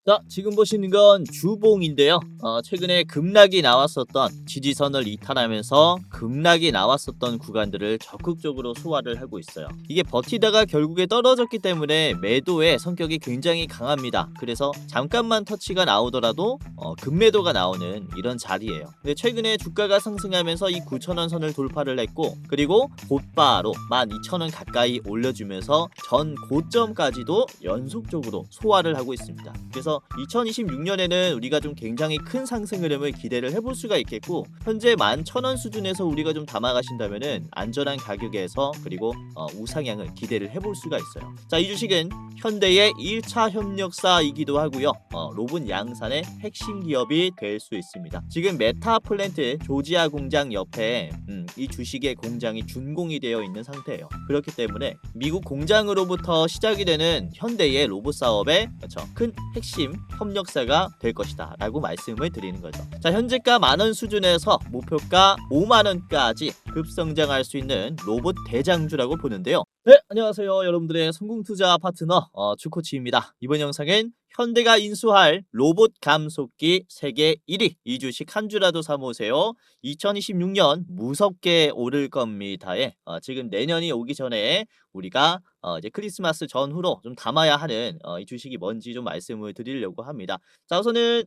자, 지금 보시는 건 주봉인데요. 최근에 급락이 나왔었던 지지선을 이탈하면서 급락이 나왔었던 구간들을 적극적으로 소화를 하고 있어요. 이게 버티다가 결국에 떨어졌기 때문에 매도의 성격이 굉장히 강합니다. 그래서 잠깐만 터치가 나오더라도 급매도가 나오는 이런 자리예요. 근데 최근에 주가가 상승하면서 이 9,000원 선을 돌파를 했고, 그리고 곧바로 12,000원 가까이 올려주면서 전 고점까지도 연속적으로 소화를 하고 있습니다. 그래서 2026년에는 우리가 좀 굉장히 큰 상승 흐름을 기대를 해볼 수가 있겠고, 현재 11,000원 수준에서 우리가 좀 담아가신다면은 안전한 가격에서 그리고 우상향을 기대를 해볼 수가 있어요. 자, 이 주식은 현대의 1차 협력사이기도 하고요. 로봇 양산의 핵심 기업이 될 수 있습니다. 지금 메타 플랜트 조지아 공장 옆에 이 주식의 공장이 준공이 되어 있는 상태예요. 그렇기 때문에 미국 공장으로부터 시작이 되는 현대의 로봇 사업의 큰 핵심 협력사가 될 것이다 라고 말씀을 드리는 거죠. 자, 현재가 만원 수준에서 목표가 5만원까지 급성장할 수 있는 로봇 대장주라고 보는데요. 네, 안녕하세요. 여러분들의 성공투자 파트너 주코치입니다. 이번 영상은 현대가 인수할 로봇 감속기 세계 1위 이 주식 한 주라도 사모으세요. 2026년 무섭게 오를 겁니다에 지금 내년이 오기 전에 우리가 이제 크리스마스 전후로 좀 담아야 하는 이 주식이 뭔지 좀 말씀을 드리려고 합니다. 자, 우선은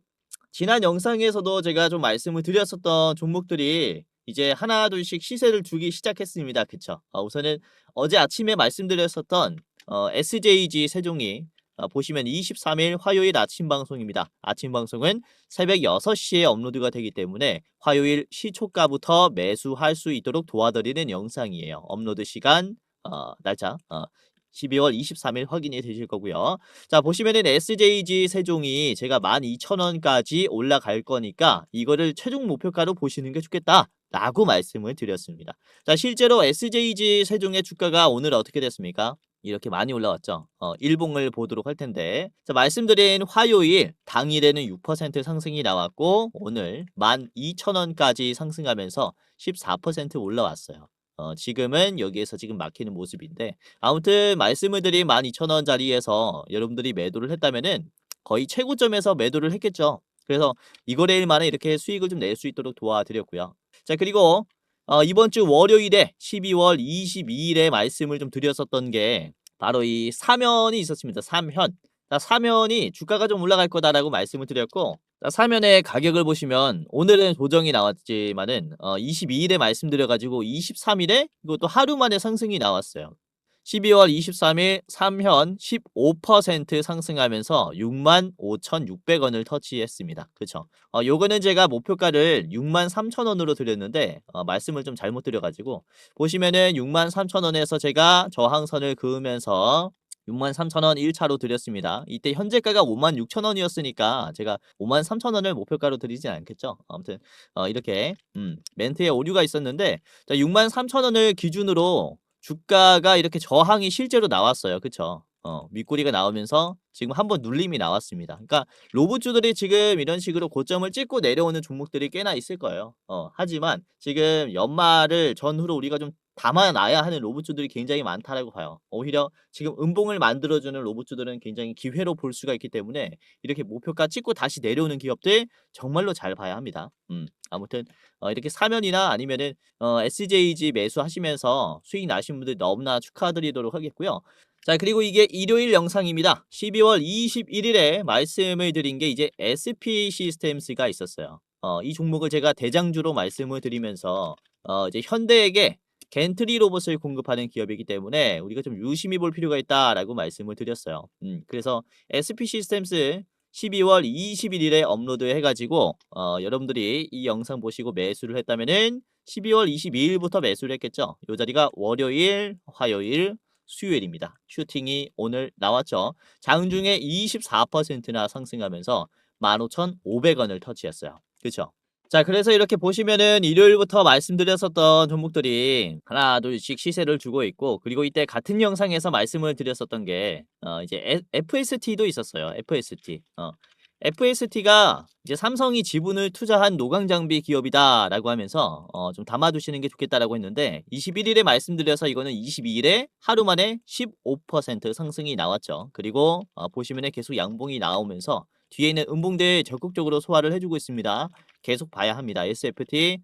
지난 영상에서도 제가 좀 말씀을 드렸었던 종목들이 이제 하나 둘씩 시세를 주기 시작했습니다. 그쵸? 우선은 어제 아침에 말씀드렸었던 SJG 세종이 보시면 23일 화요일 아침 방송입니다. 아침 방송은 새벽 6시에 업로드가 되기 때문에 화요일 시초가부터 매수할 수 있도록 도와드리는 영상이에요. 업로드 시간, 날짜 12월 23일 확인이 되실 거고요. 자, 보시면은 SJG 세종이 제가 12,000원까지 올라갈 거니까 이거를 최종 목표가로 보시는 게 좋겠다 라고 말씀을 드렸습니다. 자, 실제로 SJG 세종의 주가가 오늘 어떻게 됐습니까? 이렇게 많이 올라왔죠. 일봉을 보도록 할 텐데, 자, 말씀드린 화요일 당일에는 6% 상승이 나왔고 오늘 12,000원까지 상승하면서 14% 올라왔어요. 지금은 여기에서 지금 막히는 모습인데, 아무튼 말씀을 드린 12,000원짜리에서 여러분들이 매도를 했다면은 거의 최고점에서 매도를 했겠죠. 그래서 이 거래일 만에 이렇게 수익을 좀 낼 수 있도록 도와드렸고요. 자, 그리고 이번 주 월요일에 12월 22일에 말씀을 좀 드렸었던 게 바로 이 사면이 있었습니다. 사면. 자, 사면이 주가가 좀 올라갈 거다라고 말씀을 드렸고, 자, 사면의 가격을 보시면 오늘은 조정이 나왔지만은 22일에 말씀드려가지고 23일에 이것도 하루 만에 상승이 나왔어요. 12월 23일 3현 15% 상승하면서 65,600원을 터치했습니다. 그쵸? 요거는 제가 목표가를 63,000원으로 드렸는데 말씀을 좀 잘못 드려가지고 보시면은 63,000원에서 제가 저항선을 그으면서 63,000원 1차로 드렸습니다. 이때 현재가가 56,000원이었으니까 제가 53,000원을 목표가로 드리진 않겠죠. 아무튼 이렇게 멘트에 오류가 있었는데, 자, 63,000원을 기준으로 주가가 이렇게 저항이 실제로 나왔어요. 그쵸? 윗꼬리가 나오면서 지금 한번 눌림이 나왔습니다. 그러니까 로봇주들이 지금 이런 식으로 고점을 찍고 내려오는 종목들이 꽤나 있을 거예요. 하지만 지금 연말을 전후로 우리가 좀 담아놔야 하는 로봇주들이 굉장히 많다라고 봐요. 오히려 지금 음봉을 만들어주는 로봇주들은 굉장히 기회로 볼 수가 있기 때문에 이렇게 목표가 찍고 다시 내려오는 기업들 정말로 잘 봐야 합니다. 아무튼 이렇게 사면이나 아니면은 SJG 매수하시면서 수익 나신 분들 너무나 축하드리도록 하겠고요. 자, 그리고 이게 일요일 영상입니다. 12월 21일에 말씀을 드린 게 이제 SP 시스템스가 있었어요. 이 종목을 제가 대장주로 말씀을 드리면서 이제 현대에게 겐트리 로봇을 공급하는 기업이기 때문에 우리가 좀 유심히 볼 필요가 있다라고 말씀을 드렸어요. 그래서 SP 시스템스 12월 21일에 업로드 해가지고 여러분들이 이 영상 보시고 매수를 했다면은 12월 22일부터 매수를 했겠죠. 이 자리가 월요일, 화요일, 수요일입니다. 슈팅이 오늘 나왔죠. 장중에 24%나 상승하면서 15,500원을 터치했어요. 그쵸? 자, 그래서 이렇게 보시면은 일요일부터 말씀드렸었던 종목들이 하나 둘씩 시세를 주고 있고, 그리고 이때 같은 영상에서 말씀을 드렸었던 게 이제 FST도 있었어요. FST. FST가 이제 삼성이 지분을 투자한 노광 장비 기업이다라고 하면서 좀 담아두시는 게 좋겠다라고 했는데, 21일에 말씀드려서 이거는 22일에 하루 만에 15% 상승이 나왔죠. 그리고 보시면은 계속 양봉이 나오면서 뒤에 있는 음봉들 적극적으로 소화를 해주고 있습니다. 계속 봐야 합니다. SFT,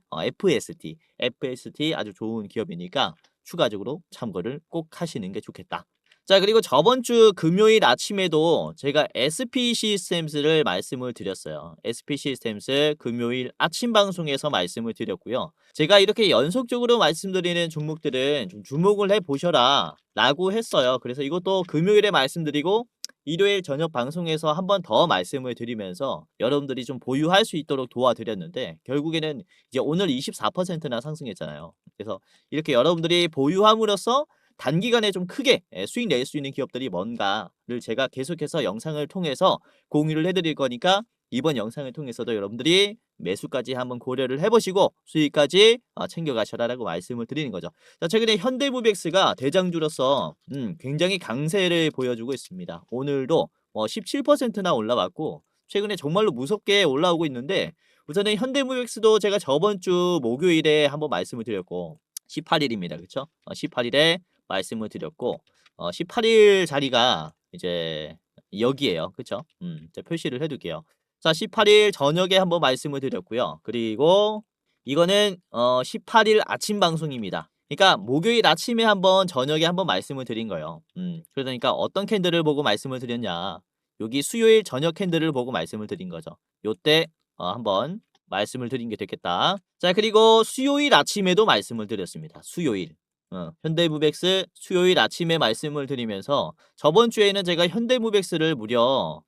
FST 아주 좋은 기업이니까 추가적으로 참고를 꼭 하시는 게 좋겠다. 자, 그리고 저번 주 금요일 아침에도 제가 SP 시스템스를 말씀을 드렸어요. SP 시스템스 금요일 아침 방송에서 말씀을 드렸고요. 제가 이렇게 연속적으로 말씀드리는 종목들은 좀 주목을 해 보셔라 라고 했어요. 그래서 이것도 금요일에 말씀드리고 일요일 저녁 방송에서 한 번 더 말씀을 드리면서 여러분들이 좀 보유할 수 있도록 도와드렸는데, 결국에는 이제 오늘 24%나 상승했잖아요. 그래서 이렇게 여러분들이 보유함으로써 단기간에 좀 크게 수익 낼 수 있는 기업들이 뭔가를 제가 계속해서 영상을 통해서 공유를 해드릴 거니까, 이번 영상을 통해서도 여러분들이 매수까지 한번 고려를 해보시고 수익까지 챙겨가셔라라고 말씀을 드리는 거죠. 자, 최근에 현대무백스가 대장주로서 굉장히 강세를 보여주고 있습니다. 오늘도 17%나 올라왔고 최근에 정말로 무섭게 올라오고 있는데, 우선은 현대무백스도 제가 저번 주 목요일에 한번 말씀을 드렸고 18일입니다. 그렇죠? 18일에 말씀을 드렸고 18일 자리가 이제 여기에요. 그렇죠? 이제 표시를 해둘게요. 자, 18일 저녁에 한번 말씀을 드렸고요. 그리고 이거는 18일 아침 방송입니다. 그러니까 목요일 아침에 한번 저녁에 한번 말씀을 드린 거예요. 그러니까 어떤 캔들을 보고 말씀을 드렸냐? 여기 수요일 저녁 캔들을 보고 말씀을 드린 거죠. 요때 한번 말씀을 드린 게 됐겠다. 자, 그리고 수요일 아침에도 말씀을 드렸습니다. 수요일. 현대무백스 수요일 아침에 말씀을 드리면서 저번 주에는 제가 현대무백스를 무려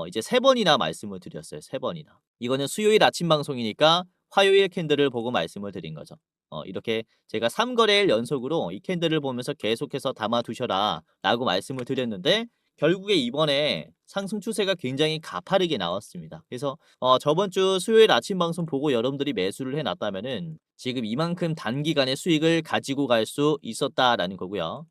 이제 3번이나 말씀을 드렸어요. 3번이나. 이거는 수요일 아침 방송이니까 화요일 캔들을 보고 말씀을 드린 거죠. 이렇게 제가 3거래일 연속으로 이 캔들을 보면서 계속해서 담아 두셔라 라고 말씀을 드렸는데, 결국에 이번에 상승 추세가 굉장히 가파르게 나왔습니다. 그래서 저번 주 수요일 아침 방송 보고 여러분들이 매수를 해놨다면은 지금 이만큼 단기간에 수익을 가지고 갈 수 있었다라는 거고요.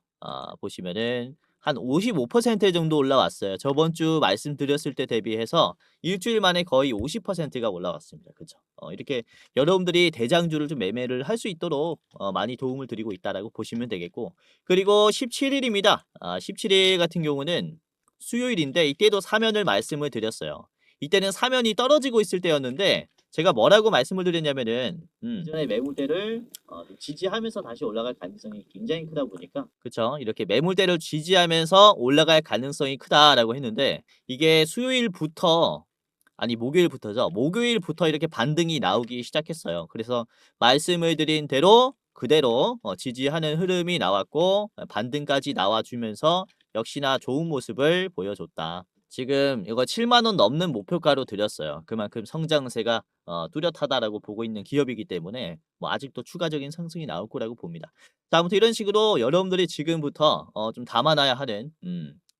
보시면은 한 55% 정도 올라왔어요. 저번 주 말씀드렸을 때 대비해서 일주일 만에 거의 50%가 올라왔습니다. 그죠? 이렇게 여러분들이 대장주를 좀 매매를 할 수 있도록 많이 도움을 드리고 있다라고 보시면 되겠고, 그리고 17일입니다. 17일 같은 경우는 수요일인데 이때도 사면을 말씀을 드렸어요. 이때는 사면이 떨어지고 있을 때였는데 제가 뭐라고 말씀을 드렸냐면은 이전에 매물대를 지지하면서 다시 올라갈 가능성이 굉장히 크다 보니까, 그쵸, 이렇게 매물대를 지지하면서 올라갈 가능성이 크다라고 했는데, 이게 수요일부터 아니 목요일부터죠. 목요일부터 이렇게 반등이 나오기 시작했어요. 그래서 말씀을 드린 대로 그대로 지지하는 흐름이 나왔고 반등까지 나와주면서 역시나 좋은 모습을 보여줬다. 지금 이거 7만 원 넘는 목표가로 드렸어요. 그만큼 성장세가 뚜렷하다라고 보고 있는 기업이기 때문에 뭐 아직도 추가적인 상승이 나올 거라고 봅니다. 자, 아무튼 이런 식으로 여러분들이 지금부터 좀 담아놔야 하는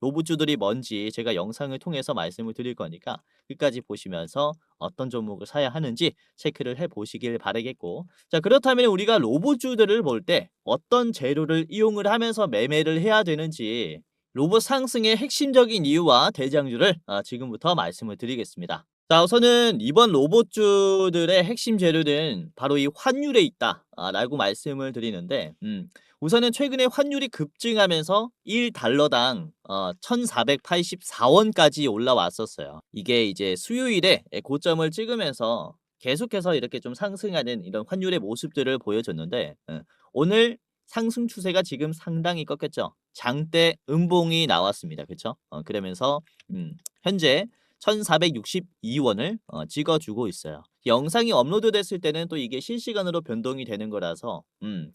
로봇주들이 뭔지 제가 영상을 통해서 말씀을 드릴 거니까 끝까지 보시면서 어떤 종목을 사야 하는지 체크를 해 보시길 바라겠고, 자, 그렇다면 우리가 로봇주들을 볼 때 어떤 재료를 이용을 하면서 매매를 해야 되는지, 로봇 상승의 핵심적인 이유와 대장주를 지금부터 말씀을 드리겠습니다. 자, 우선은 이번 로봇주들의 핵심 재료는 바로 이 환율에 있다 라고 말씀을 드리는데, 우선은 최근에 환율이 급증하면서 1달러당 1484원까지 올라왔었어요. 이게 이제 수요일에 고점을 찍으면서 계속해서 이렇게 좀 상승하는 이런 환율의 모습들을 보여줬는데, 오늘 상승 추세가 지금 상당히 꺾였죠. 장대 음봉이 나왔습니다. 그렇죠? 그러면서 현재 1462원을 찍어주고 있어요. 영상이 업로드 됐을 때는 또 이게 실시간으로 변동이 되는 거라서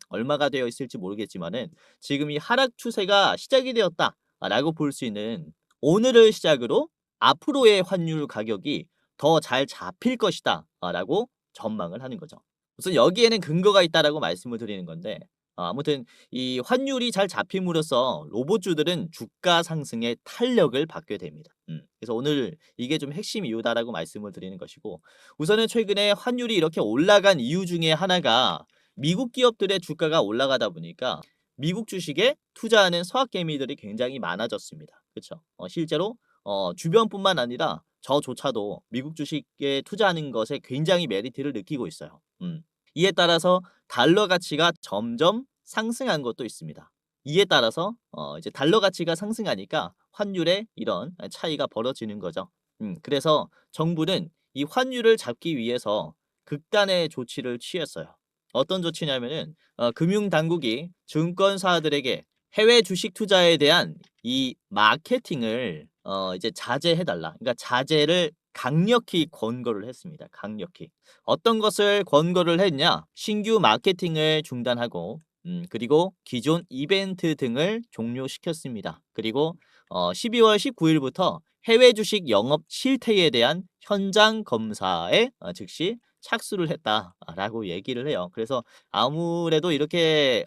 얼마가 되어 있을지 모르겠지만은 지금 이 하락 추세가 시작이 되었다 라고 볼 수 있는, 오늘을 시작으로 앞으로의 환율 가격이 더 잘 잡힐 것이다 라고 전망을 하는 거죠. 우선 여기에는 근거가 있다라고 말씀을 드리는 건데, 아무튼 이 환율이 잘 잡힘으로써 로봇주들은 주가 상승의 탄력을 받게 됩니다. 그래서 오늘 이게 좀 핵심 이유다라고 말씀을 드리는 것이고, 우선은 최근에 환율이 이렇게 올라간 이유 중에 하나가 미국 기업들의 주가가 올라가다 보니까 미국 주식에 투자하는 서학개미들이 굉장히 많아졌습니다. 그렇죠? 실제로 주변뿐만 아니라 저조차도 미국 주식에 투자하는 것에 굉장히 메리트를 느끼고 있어요. 이에 따라서 달러 가치가 점점 상승한 것도 있습니다. 이에 따라서 이제 달러 가치가 상승하니까 환율에 이런 차이가 벌어지는 거죠. 그래서 정부는 이 환율을 잡기 위해서 극단의 조치를 취했어요. 어떤 조치냐면은 금융 당국이 증권사들에게 해외 주식 투자에 대한 이 마케팅을 이제 자제해 달라. 그러니까 자제를 강력히 권고를 했습니다. 강력히. 어떤 것을 권고를 했냐? 신규 마케팅을 중단하고 그리고 기존 이벤트 등을 종료시켰습니다. 그리고 12월 19일부터 해외 주식 영업 실태에 대한 현장 검사에 즉시 착수를 했다라고 얘기를 해요. 그래서 아무래도 이렇게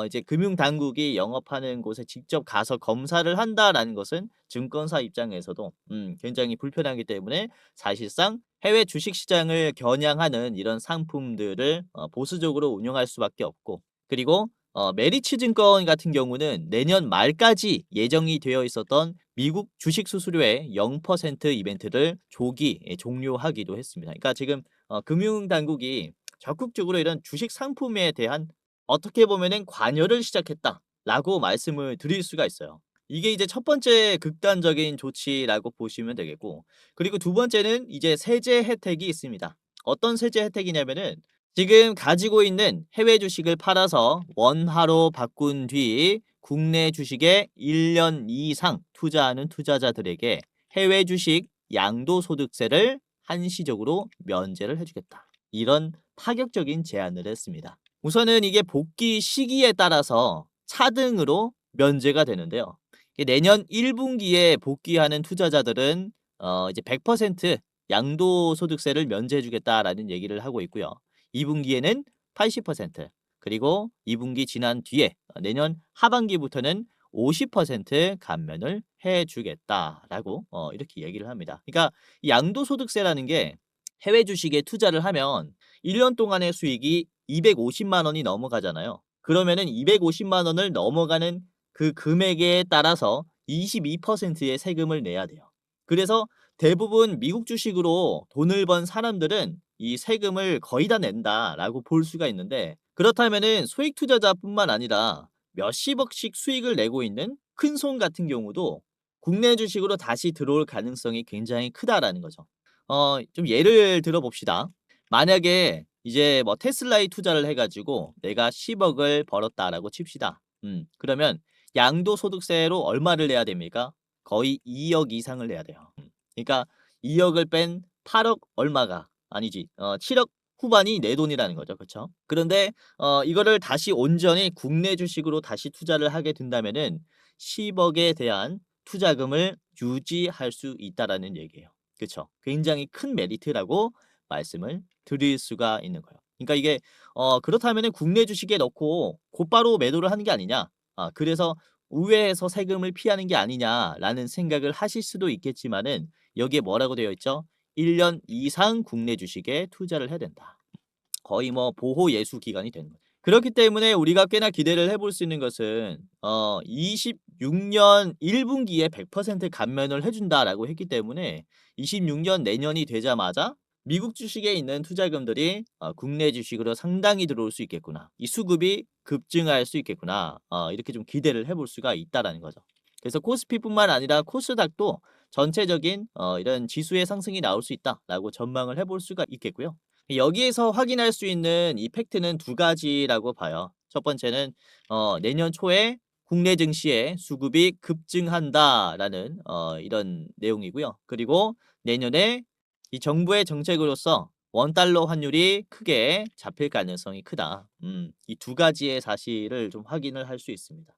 이제 금융 당국이 영업하는 곳에 직접 가서 검사를 한다라는 것은 증권사 입장에서도 굉장히 불편하기 때문에 사실상 해외 주식 시장을 겨냥하는 이런 상품들을 보수적으로 운영할 수밖에 없고, 그리고 메리츠 증권 같은 경우는 내년 말까지 예정이 되어 있었던 미국 주식 수수료의 0% 이벤트를 조기 종료하기도 했습니다. 그러니까 지금 금융 당국이 적극적으로 이런 주식 상품에 대한 어떻게 보면은 관여를 시작했다라고 말씀을 드릴 수가 있어요. 이게 이제 첫 번째 극단적인 조치라고 보시면 되겠고, 그리고 두 번째는 이제 세제 혜택이 있습니다. 어떤 세제 혜택이냐면은 지금 가지고 있는 해외 주식을 팔아서 원화로 바꾼 뒤 국내 주식에 1년 이상 투자하는 투자자들에게 해외 주식 양도소득세를 한시적으로 면제를 해주겠다. 이런 파격적인 제안을 했습니다. 우선은 이게 복귀 시기에 따라서 차등으로 면제가 되는데요. 내년 1분기에 복귀하는 투자자들은 이제 100% 양도소득세를 면제해주겠다라는 얘기를 하고 있고요. 2분기에는 80%, 그리고 2분기 지난 뒤에 내년 하반기부터는 50% 감면을 해주겠다라고 이렇게 얘기를 합니다. 그러니까 이 양도소득세라는 게 해외 주식에 투자를 하면 1년 동안의 수익이 250만 원이 넘어가잖아요. 그러면은 250만 원을 넘어가는 그 금액에 따라서 22%의 세금을 내야 돼요. 그래서 대부분 미국 주식으로 돈을 번 사람들은 이 세금을 거의 다 낸다라고 볼 수가 있는데, 그렇다면은 소액 투자자뿐만 아니라 몇십억씩 수익을 내고 있는 큰 손 같은 경우도 국내 주식으로 다시 들어올 가능성이 굉장히 크다라는 거죠. 좀 예를 들어 봅시다. 만약에 이제 뭐 테슬라에 투자를 해 가지고 내가 10억을 벌었다라고 칩시다. 그러면 양도소득세로 얼마를 내야 됩니까? 거의 2억 이상을 내야 돼요. 그러니까 2억을 뺀 8억 얼마가 아니지 7억 후반이 내 돈이라는 거죠. 그쵸? 그런데 이거를 다시 온전히 국내 주식으로 다시 투자를 하게 된다면은 10억에 대한 투자금을 유지할 수 있다라는 얘기예요. 그쵸? 굉장히 큰 메리트라고 말씀을 드릴 수가 있는 거예요. 그러니까 이게 그렇다면은 국내 주식에 넣고 곧바로 매도를 하는 게 아니냐? 그래서 우회해서 세금을 피하는 게 아니냐라는 생각을 하실 수도 있겠지만은, 여기에 뭐라고 되어 있죠? 1년 이상 국내 주식에 투자를 해야 된다. 거의 뭐 보호 예수 기간이 되는 거죠. 그렇기 때문에 우리가 꽤나 기대를 해볼 수 있는 것은 26년 1분기에 100% 감면을 해준다라고 했기 때문에 26년 내년이 되자마자 미국 주식에 있는 투자금들이 국내 주식으로 상당히 들어올 수 있겠구나. 이 수급이 급증할 수 있겠구나. 이렇게 좀 기대를 해볼 수가 있다라는 거죠. 그래서 코스피뿐만 아니라 코스닥도 전체적인 이런 지수의 상승이 나올 수 있다라고 전망을 해볼 수가 있겠고요. 여기에서 확인할 수 있는 이 팩트는 두 가지라고 봐요. 첫 번째는 내년 초에 국내 증시의 수급이 급증한다라는 이런 내용이고요. 그리고 내년에 이 정부의 정책으로서 원달러 환율이 크게 잡힐 가능성이 크다. 이 두 가지의 사실을 좀 확인을 할 수 있습니다.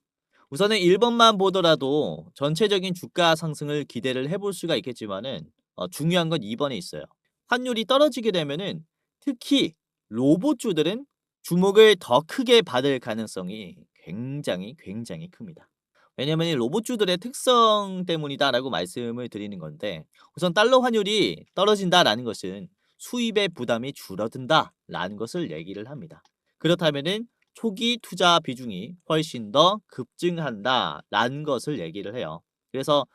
우선은 1번만 보더라도 전체적인 주가 상승을 기대를 해볼 수가 있겠지만은 중요한 건 2번에 있어요. 환율이 떨어지게 되면은 특히 로봇주들은 주목을 더 크게 받을 가능성이 굉장히 큽니다. 왜냐면 이 로봇주들의 특성 때문이다라고 말씀을 드리는 건데, 우선 달러 환율이 떨어진다라는 것은 수입의 부담이 줄어든다라는 것을 얘기를 합니다. 그렇다면은 초기 투자 비중이 훨씬 더 급증한다라는 것을 얘기를 해요. 그래서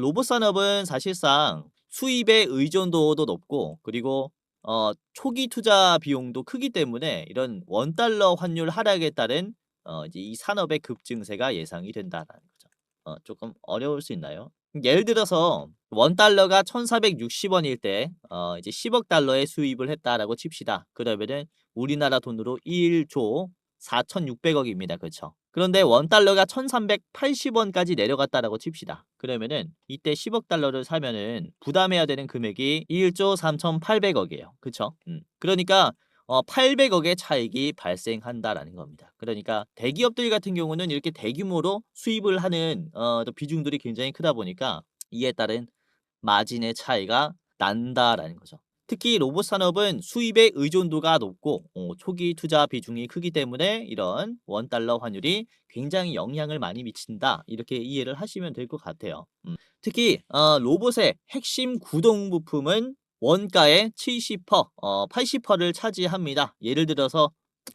로봇 산업은 사실상 수입의 의존도도 높고, 그리고 초기 투자 비용도 크기 때문에 이런 원달러 환율 하락에 따른 이제 이 산업의 급증세가 예상이 된다라는 거죠. 조금 어려울 수 있나요? 예를 들어서 $1가 1,460원일 때 이제 10억 달러의 수입을 했다라고 칩시다. 그러면은 우리나라 돈으로 1조 4,600억입니다. 그렇죠? 그런데 $1가 1,380원까지 내려갔다라고 칩시다. 그러면은 이때 10억 달러를 사면은 부담해야 되는 금액이 1조 3,800억이에요. 그렇죠? 그러니까 800억의 차익이 발생한다라는 겁니다. 그러니까 대기업들 같은 경우는 이렇게 대규모로 수입을 하는 또 비중들이 굉장히 크다 보니까 이에 따른 마진의 차이가 난다라는 거죠. 특히 로봇 산업은 수입의 의존도가 높고 초기 투자 비중이 크기 때문에 이런 $1 환율이 굉장히 영향을 많이 미친다. 이렇게 이해를 하시면 될 것 같아요. 특히 로봇의 핵심 구동 부품은 원가의 70%, 80%를 차지합니다. 예를 들어서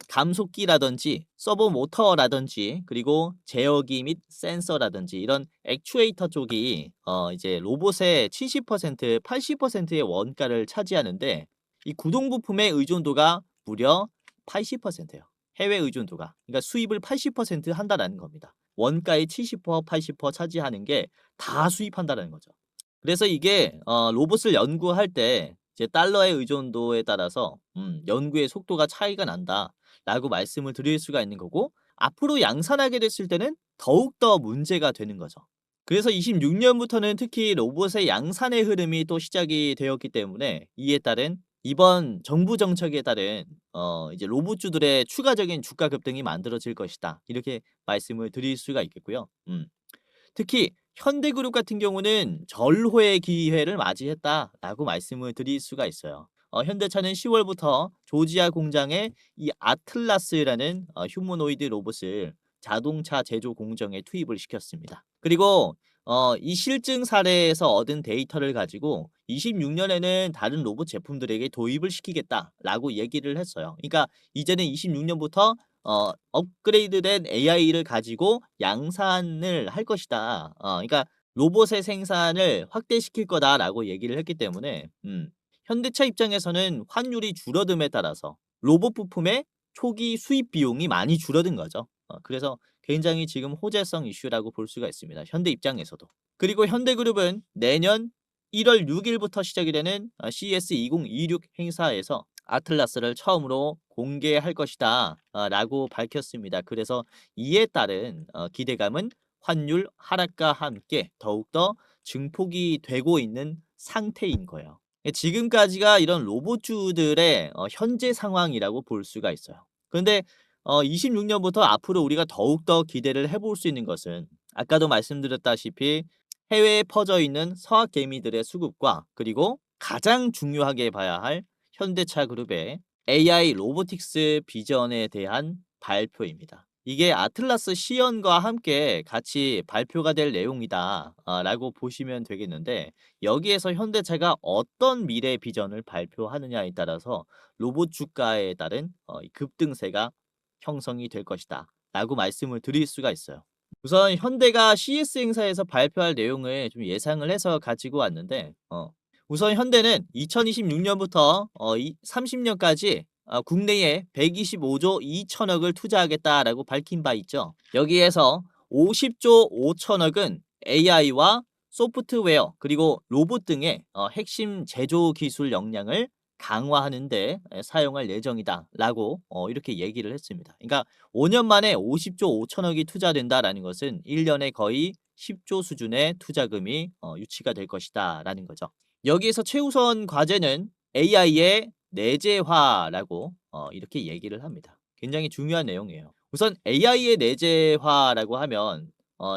감속기라든지 서버 모터라든지 그리고 제어기 및 센서라든지 이런 액추에이터 쪽이 이제 로봇의 70%, 80%의 원가를 차지하는데 이 구동 부품의 의존도가 무려 80%예요. 해외 의존도가. 그러니까 수입을 80% 한다라는 겁니다. 원가의 70%, 80% 차지하는 게 다 수입한다라는 거죠. 그래서 이게 로봇을 연구할 때 이제 달러의 의존도에 따라서 연구의 속도가 차이가 난다라고 말씀을 드릴 수가 있는 거고 앞으로 양산하게 됐을 때는 더욱더 문제가 되는 거죠. 그래서 26년부터는 특히 로봇의 양산의 흐름이 또 시작이 되었기 때문에 이에 따른 이번 정부 정책에 따른 이제 로봇주들의 추가적인 주가 급등이 만들어질 것이다. 이렇게 말씀을 드릴 수가 있겠고요. 특히 현대그룹 같은 경우는 절호의 기회를 맞이했다라고 말씀을 드릴 수가 있어요. 현대차는 10월부터 조지아 공장에 이 아틀라스라는 휴머노이드 로봇을 자동차 제조 공정에 투입을 시켰습니다. 그리고 이 실증 사례에서 얻은 데이터를 가지고 26년에는 다른 로봇 제품들에게 도입을 시키겠다라고 얘기를 했어요. 그러니까 이제는 26년부터 업그레이드된 AI를 가지고 양산을 할 것이다. 그러니까 로봇의 생산을 확대시킬 거다라고 얘기를 했기 때문에 현대차 입장에서는 환율이 줄어듦에 따라서 로봇 부품의 초기 수입 비용이 많이 줄어든 거죠. 그래서 굉장히 지금 호재성 이슈라고 볼 수가 있습니다. 현대 입장에서도. 그리고 현대그룹은 내년 1월 6일부터 시작이 되는 CES 2026 행사에서 아틀라스를 처음으로 공개할 것이다 라고 밝혔습니다. 그래서 이에 따른 기대감은 환율 하락과 함께 더욱더 증폭이 되고 있는 상태인 거예요. 지금까지가 이런 로봇주들의 현재 상황이라고 볼 수가 있어요. 그런데 26년부터 앞으로 우리가 더욱더 기대를 해볼 수 있는 것은 아까도 말씀드렸다시피 해외에 퍼져 있는 서학 개미들의 수급과 그리고 가장 중요하게 봐야 할 현대차 그룹의 AI 로보틱스 비전에 대한 발표입니다. 이게 아틀라스 시연과 함께 같이 발표가 될 내용이다 라고 보시면 되겠는데 여기에서 현대차가 어떤 미래 비전을 발표하느냐에 따라서 로봇 주가에 따른 급등세가 형성이 될 것이다 라고 말씀을 드릴 수가 있어요. 우선 현대가 CES 행사에서 발표할 내용을 좀 예상을 해서 가지고 왔는데 우선 현대는 2026년부터 30년까지 국내에 125조 2천억을 투자하겠다라고 밝힌 바 있죠. 여기에서 50조 5천억은 AI와 소프트웨어 그리고 로봇 등의 핵심 제조 기술 역량을 강화하는 데 사용할 예정이다라고 이렇게 얘기를 했습니다. 그러니까 5년 만에 50조 5천억이 투자된다라는 것은 1년에 거의 10조 수준의 투자금이 유치가 될 것이다라는 거죠. 여기에서 최우선 과제는 AI의 내재화라고 이렇게 얘기를 합니다. 굉장히 중요한 내용이에요. 우선 AI의 내재화라고 하면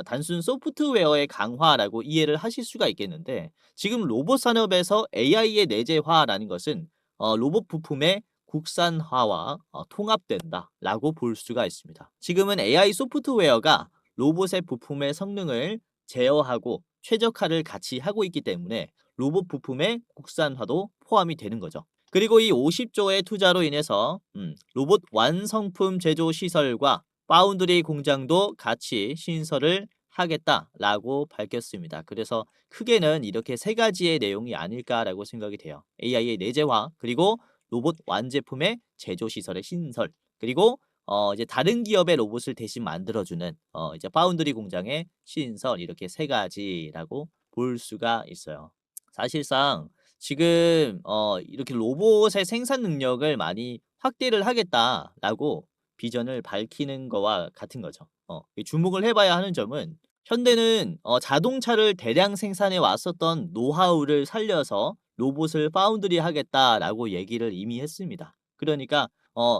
단순 소프트웨어의 강화라고 이해를 하실 수가 있겠는데 지금 로봇 산업에서 AI의 내재화라는 것은 로봇 부품의 국산화와 통합된다라고 볼 수가 있습니다. 지금은 AI 소프트웨어가 로봇의 부품의 성능을 제어하고 최적화를 같이 하고 있기 때문에 로봇 부품의 국산화도 포함이 되는 거죠. 그리고 이 50조의 투자로 인해서 로봇 완성품 제조 시설과 파운드리 공장도 같이 신설을 하겠다라고 밝혔습니다. 그래서 크게는 이렇게 세 가지의 내용이 아닐까라고 생각이 돼요. AI의 내재화, 그리고 로봇 완제품의 제조 시설의 신설, 그리고 이제 다른 기업의 로봇을 대신 만들어주는 이제 파운드리 공장의 신설 이렇게 세 가지라고 볼 수가 있어요. 사실상 지금 이렇게 로봇의 생산 능력을 많이 확대를 하겠다라고 비전을 밝히는 거와 같은 거죠. 주목을 해 봐야 하는 점은 현대는 자동차를 대량 생산해 왔었던 노하우를 살려서 로봇을 파운드리 하겠다라고 얘기를 이미 했습니다. 그러니까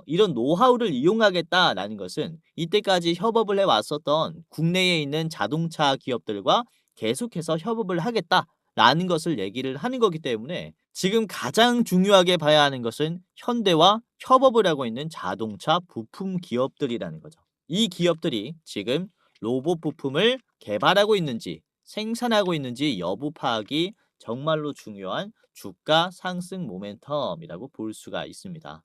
이런 노하우를 이용하겠다라는 것은 이때까지 협업을 해 왔었던 국내에 있는 자동차 기업들과 계속해서 협업을 하겠다라는 것을 얘기를 하는 거기 때문에 지금 가장 중요하게 봐야 하는 것은 현대와 협업을 하고 있는 자동차 부품 기업들이라는 거죠. 이 기업들이 지금 로봇 부품을 개발하고 있는지 생산하고 있는지 여부 파악이 정말로 중요한 주가 상승 모멘텀이라고 볼 수가 있습니다.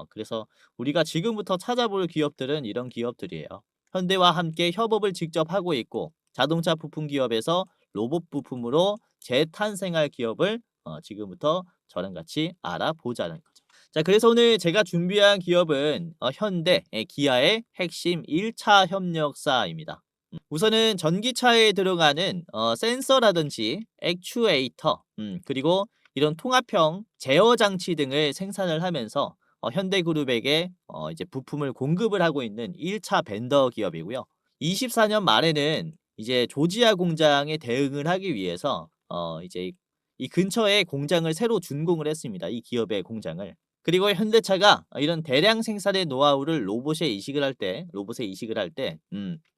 그래서 우리가 지금부터 찾아볼 기업들은 이런 기업들이에요. 현대와 함께 협업을 직접 하고 있고 자동차 부품 기업에서 로봇 부품으로 재탄생할 기업을 지금부터 저랑 같이 알아보자는 거죠. 자, 그래서 오늘 제가 준비한 기업은 현대, 기아의 핵심 1차 협력사입니다. 우선은 전기차에 들어가는 센서라든지 액추에이터, 그리고 이런 통합형 제어 장치 등을 생산을 하면서 현대그룹에게 이제 부품을 공급을 하고 있는 1차 벤더 기업이고요. 24년 말에는 이제 조지아 공장에 대응을 하기 위해서 이제 이 근처에 공장을 새로 준공을 했습니다. 이 기업의 공장을. 그리고 현대차가 이런 대량 생산의 노하우를 로봇에 이식을 할 때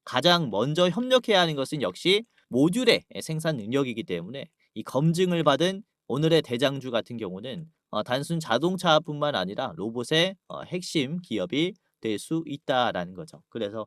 가장 먼저 협력해야 하는 것은 역시 모듈의 생산 능력이기 때문에 이 검증을 받은 오늘의 대장주 같은 경우는 단순 자동차뿐만 아니라 로봇의 핵심 기업이 될 수 있다라는 거죠. 그래서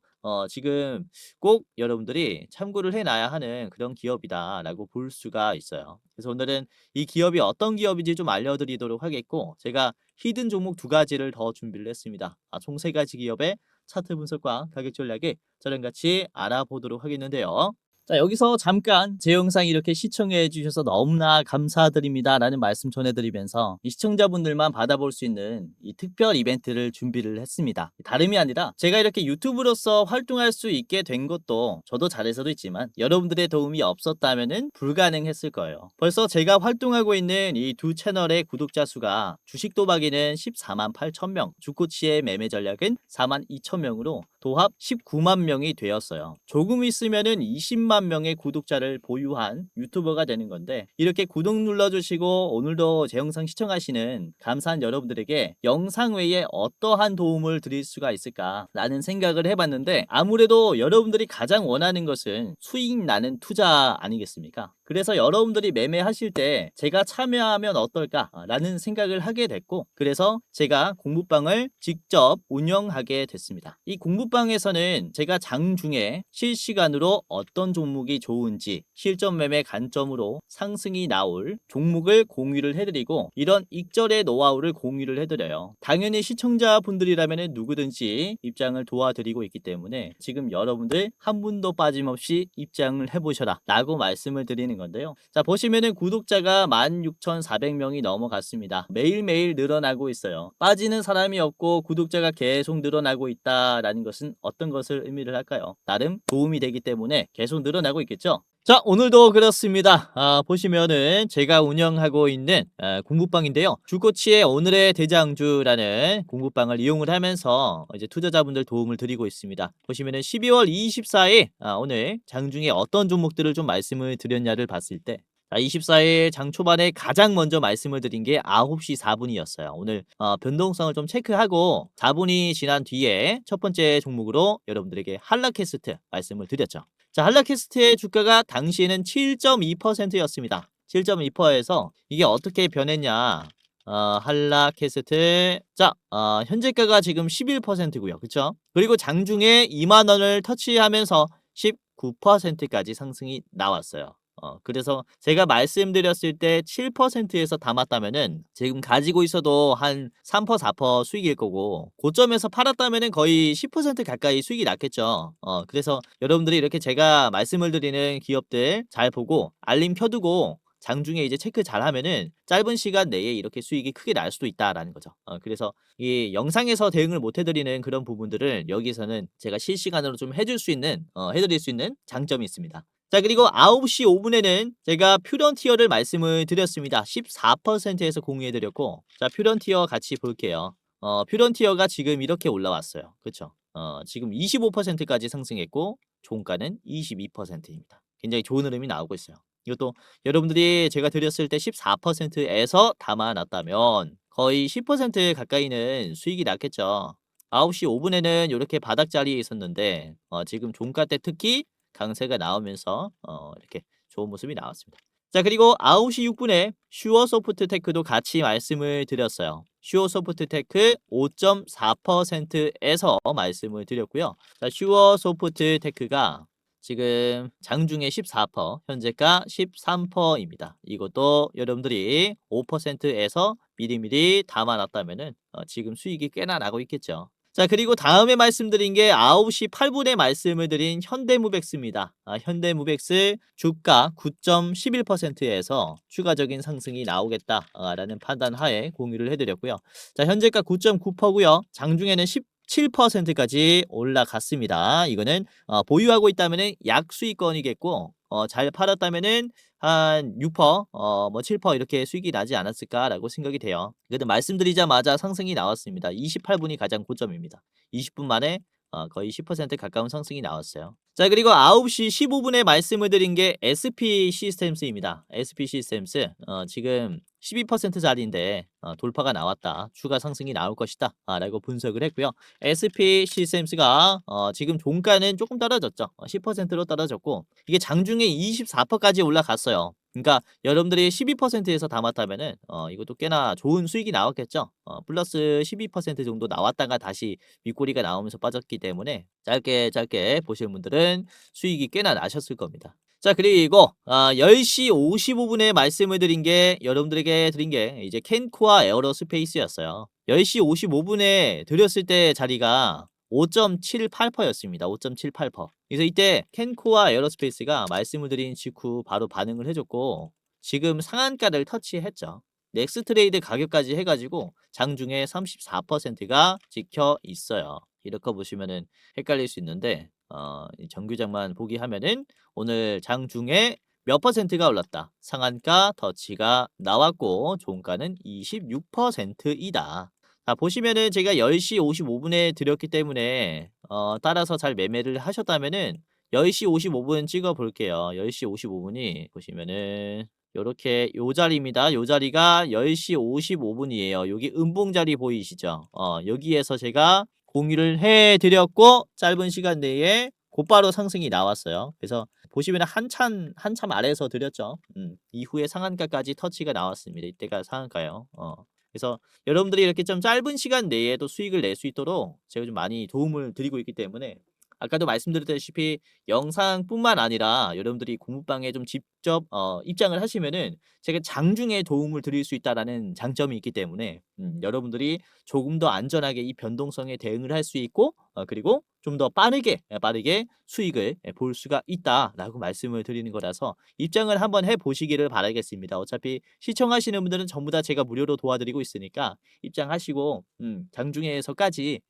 지금 꼭 여러분들이 참고를 해놔야 하는 그런 기업이다라고 볼 수가 있어요. 그래서 오늘은 이 기업이 어떤 기업인지 좀 알려드리도록 하겠고 제가 히든 종목 2가지를 더 준비를 했습니다. 총 3가지 기업의 차트 분석과 가격 전략을 저랑 같이 알아보도록 하겠는데요. 자, 여기서 잠깐 제 영상 이렇게 시청해 주셔서 너무나 감사드립니다라는 말씀 전해드리면서 이 시청자분들만 받아볼 수 있는 이 특별 이벤트를 준비를 했습니다. 다름이 아니라 제가 이렇게 유튜브로서 활동할 수 있게 된 것도 저도 잘해서도 있지만 여러분들의 도움이 없었다면은 불가능했을 거예요. 벌써 제가 활동하고 있는 이 두 채널의 구독자 수가 주식 도박이는 14만 8천 명, 주코치의 매매 전략은 4만 2천 명으로 도합 19만 명이 되었어요. 조금 있으면은 20만 명의 구독자를 보유한 유튜버가 되는 건데 이렇게 구독 눌러주시고 오늘도 제 영상 시청하시는 감사한 여러분들에게 영상 외에 어떠한 도움을 드릴 수가 있을까라는 생각을 해봤는데 아무래도 여러분들이 가장 원하는 것은 수익 나는 투자 아니겠습니까? 그래서 여러분들이 매매하실 때 제가 참여하면 어떨까라는 생각을 하게 됐고 그래서 제가 공부방을 직접 운영하게 됐습니다. 이 공부방에서는 제가 장중에 실시간으로 어떤 종목이 좋은지 실전 매매 관점으로 상승이 나올 종목을 공유를 해드리고 이런 익절의 노하우를 공유를 해드려요. 당연히 시청자분들이라면 누구든지 입장을 도와드리고 있기 때문에 지금 여러분들 한 분도 빠짐없이 입장을 해보셔라 라고 말씀을 드리는 건데요. 자, 보시면은 구독자가 16,400명이 넘어갔습니다. 매일매일 늘어나고 있어요. 빠지는 사람이 없고 구독자가 계속 늘어나고 있다라는 것은 어떤 것을 의미를 할까요? 나름 도움이 되기 때문에 계속 늘어나고 있겠죠? 자, 오늘도 그렇습니다. 보시면은 제가 운영하고 있는 공부방인데요. 주코치의 오늘의 대장주라는 공부방을 이용을 하면서 이제 투자자분들 도움을 드리고 있습니다. 보시면은 12월 24일 오늘 장중에 어떤 종목들을 좀 말씀을 드렸냐를 봤을 때 24일 장 초반에 가장 먼저 말씀을 드린 게 9시 4분이었어요. 오늘 변동성을 좀 체크하고 4분이 지난 뒤에 첫 번째 종목으로 여러분들에게 한라캐스트 말씀을 드렸죠. 자, 한라캐스트의 주가가 당시에는 7.2%였습니다. 7.2%에서 이게 어떻게 변했냐? 한라캐스트 자, 현재가가 지금 11%고요. 그쵸? 그리고 장중에 2만 원을 터치하면서 19%까지 상승이 나왔어요. 그래서 제가 말씀드렸을 때 7%에서 담았다면은 지금 가지고 있어도 한 3%, 4% 수익일 거고 고점에서 팔았다면은 거의 10% 가까이 수익이 났겠죠. 그래서 여러분들이 이렇게 제가 말씀을 드리는 기업들 잘 보고 알림 켜두고 장중에 이제 체크 잘 하면은 짧은 시간 내에 이렇게 수익이 크게 날 수도 있다라는 거죠. 그래서 이 영상에서 대응을 못 해드리는 그런 부분들을 여기서는 제가 실시간으로 좀 해줄 수 있는, 해드릴 수 있는 장점이 있습니다. 자, 그리고 9시 5분에는 제가 퓨런티어를 말씀을 드렸습니다. 14%에서 공유해 드렸고, 자, 퓨런티어 같이 볼게요. 퓨런티어가 지금 이렇게 올라왔어요. 그쵸? 지금 25%까지 상승했고, 종가는 22%입니다. 굉장히 좋은 흐름이 나오고 있어요. 이것도 여러분들이 제가 드렸을 때 14%에서 담아놨다면 거의 10% 가까이는 수익이 났겠죠. 9시 5분에는 이렇게 바닥 자리에 있었는데, 지금 종가 때 특히 강세가 나오면서 이렇게 좋은 모습이 나왔습니다. 자, 그리고 9시 6분에 슈어소프트테크도 같이 말씀을 드렸어요. 슈어소프트테크 5.4%에서 말씀을 드렸고요. 자, 슈어소프트테크가 지금 장중에 14%, 현재가 13%입니다. 이것도 여러분들이 5%에서 미리미리 담아놨다면은 지금 수익이 꽤나 나고 있겠죠. 자, 그리고 다음에 말씀드린 게 9시 8분에 말씀을 드린 현대무벡스입니다. 현대무벡스 주가 9.11%에서 추가적인 상승이 나오겠다라는 판단하에 공유를 해드렸고요. 자, 현재가 9.9%고요. 장중에는 17%까지 올라갔습니다. 이거는 보유하고 있다면은 약수익권이겠고, 잘 팔았다면은 한 6%, 뭐 7% 이렇게 수익이 나지 않았을까라고 생각이 돼요. 그래도 말씀드리자마자 상승이 나왔습니다. 28분이 가장 고점입니다. 20분 만에 거의 10% 가까운 상승이 나왔어요. 자, 그리고 9시 15분에 말씀을 드린 게 SP 시스템스입니다. SP 시스템스 지금 12%짜리인데 돌파가 나왔다. 추가 상승이 나올 것이다. 라고 분석을 했고요. SP 시스템스가 지금 종가는 조금 떨어졌죠. 10%로 떨어졌고 이게 장중에 24%까지 올라갔어요. 그러니까 여러분들이 12%에서 담았다면은 이것도 꽤나 좋은 수익이 나왔겠죠. 플러스 12% 정도 나왔다가 다시 윗꼬리가 나오면서 빠졌기 때문에 짧게 보실 분들은 수익이 꽤나 나셨을 겁니다. 자, 그리고 10시 55분에 말씀을 드린 게 여러분들에게 드린 게 이제 캔코아 에어로스페이스였어요. 10시 55분에 드렸을 때 자리가 5.78%였습니다. 5.78%. 그래서 이때 캔코아 에어로스페이스가 말씀을 드린 직후 바로 반응을 해줬고 지금 상한가를 터치했죠. 넥스트레이드 가격까지 해가지고 장중에 34%가 찍혀 있어요. 이렇게 보시면은 헷갈릴 수 있는데 정규장만 보기 하면은 오늘 장중에 몇 퍼센트가 올랐다. 상한가 터치가 나왔고 종가는 26%이다. 자, 보시면은 제가 10시 55분에 드렸기 때문에 따라서 잘 매매를 하셨다면은 10시 55분 찍어 볼게요. 10시 55분이 보시면은 요렇게 요 자리입니다. 요 자리가 10시 55분이에요. 여기 음봉 자리 보이시죠? 여기에서 제가 공유를 해 드렸고 짧은 시간 내에 곧바로 상승이 나왔어요. 그래서 보시면 한참 아래에서 드렸죠. 이후에 상한가까지 터치가 나왔습니다. 이때가 상한가요. 그래서 여러분들이 이렇게 좀 짧은 시간 내에도 수익을 낼 수 있도록 제가 좀 많이 도움을 드리고 있기 때문에 아까도 말씀드렸다시피 영상뿐만 아니라 여러분들이 공부방에 좀 직접 입장을 하시면은 제가 장중에 도움을 드릴 수 있다라는 장점이 있기 때문에 여러분들이 조금 더 안전하게 이 변동성에 대응을 할 수 있고 그리고 좀 더 빠르게 수익을 볼 수가 있다라고 말씀을 드리는 거라서 입장을 한번 해 보시기를 바라겠습니다. 어차피 시청하시는 분들은 전부 다 제가 무료로 도와드리고 있으니까 입장하시고 장중에서까지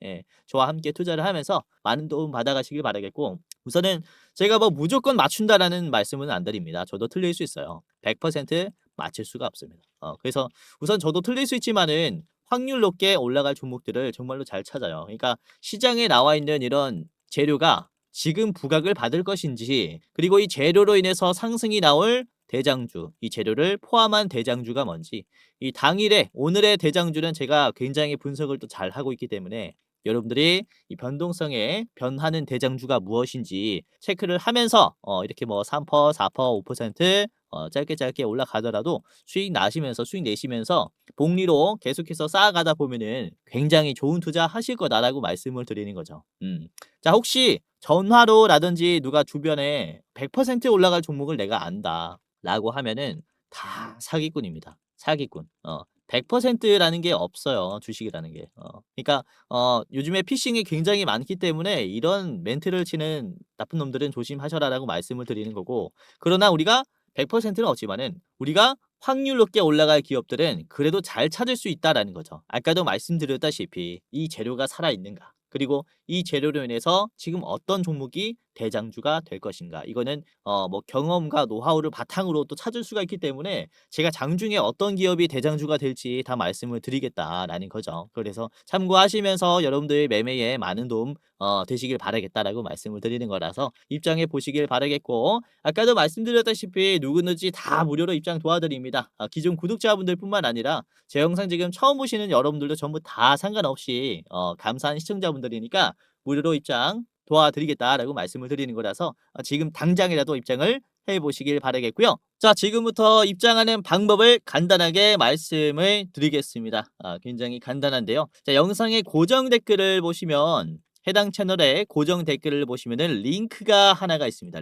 저와 함께 투자를 하면서 많은 도움 받아가시길 바라겠고 우선은 제가 뭐 무조건 맞춘다라는 말씀은 안 드립니다. 저도 틀릴 수 있어요. 100% 맞출 수가 없습니다. 그래서 우선 저도 틀릴 수 있지만은 확률 높게 올라갈 종목들을 정말로 잘 찾아요. 그러니까 시장에 나와 있는 이런 재료가 지금 부각을 받을 것인지 그리고 이 재료로 인해서 상승이 나올 대장주, 이 재료를 포함한 대장주가 뭔지 이 당일에 오늘의 대장주는 제가 굉장히 분석을 또 잘 하고 있기 때문에 여러분들이 이 변동성에 변하는 대장주가 무엇인지 체크를 하면서 이렇게 뭐 3%, 4%, 5% 짧게 올라가더라도 수익 내시면서 복리로 계속해서 쌓아가다 보면은 굉장히 좋은 투자 하실 거다라고 말씀을 드리는 거죠. 자, 혹시 전화로라든지 누가 주변에 100% 올라갈 종목을 내가 안다 라고 하면은 다 사기꾼입니다. 사기꾼. 100%라는 게 없어요. 주식이라는 게. 그러니까 요즘에 피싱이 굉장히 많기 때문에 이런 멘트를 치는 나쁜 놈들은 조심하셔라라고 말씀을 드리는 거고 그러나 우리가 100%는 없지만은 우리가 확률 높게 올라갈 기업들은 그래도 잘 찾을 수 있다라는 거죠. 아까도 말씀드렸다시피 이 재료가 살아있는가 그리고 이 재료로 인해서 지금 어떤 종목이 대장주가 될 것인가. 이거는 뭐 경험과 노하우를 바탕으로 또 찾을 수가 있기 때문에 제가 장중에 어떤 기업이 대장주가 될지 다 말씀을 드리겠다라는 거죠. 그래서 참고하시면서 여러분들의 매매에 많은 도움 되시길 바라겠다라고 말씀을 드리는 거라서 입장해 보시길 바라겠고, 아까도 말씀드렸다시피 누구든지 다 무료로 입장 도와드립니다. 기존 구독자분들 뿐만 아니라 제 영상 지금 처음 보시는 여러분들도 전부 다 상관없이 감사한 시청자분들이니까 무료로 입장 도와드리겠다라고 말씀을 드리는 거라서 지금 당장이라도 입장을 해보시길 바라겠고요. 자, 지금부터 입장하는 방법을 간단하게 말씀을 드리겠습니다. 굉장히 간단한데요. 자, 영상의 고정 댓글을 보시면 해당 채널의 고정 댓글을 보시면은 링크가 하나가 있습니다.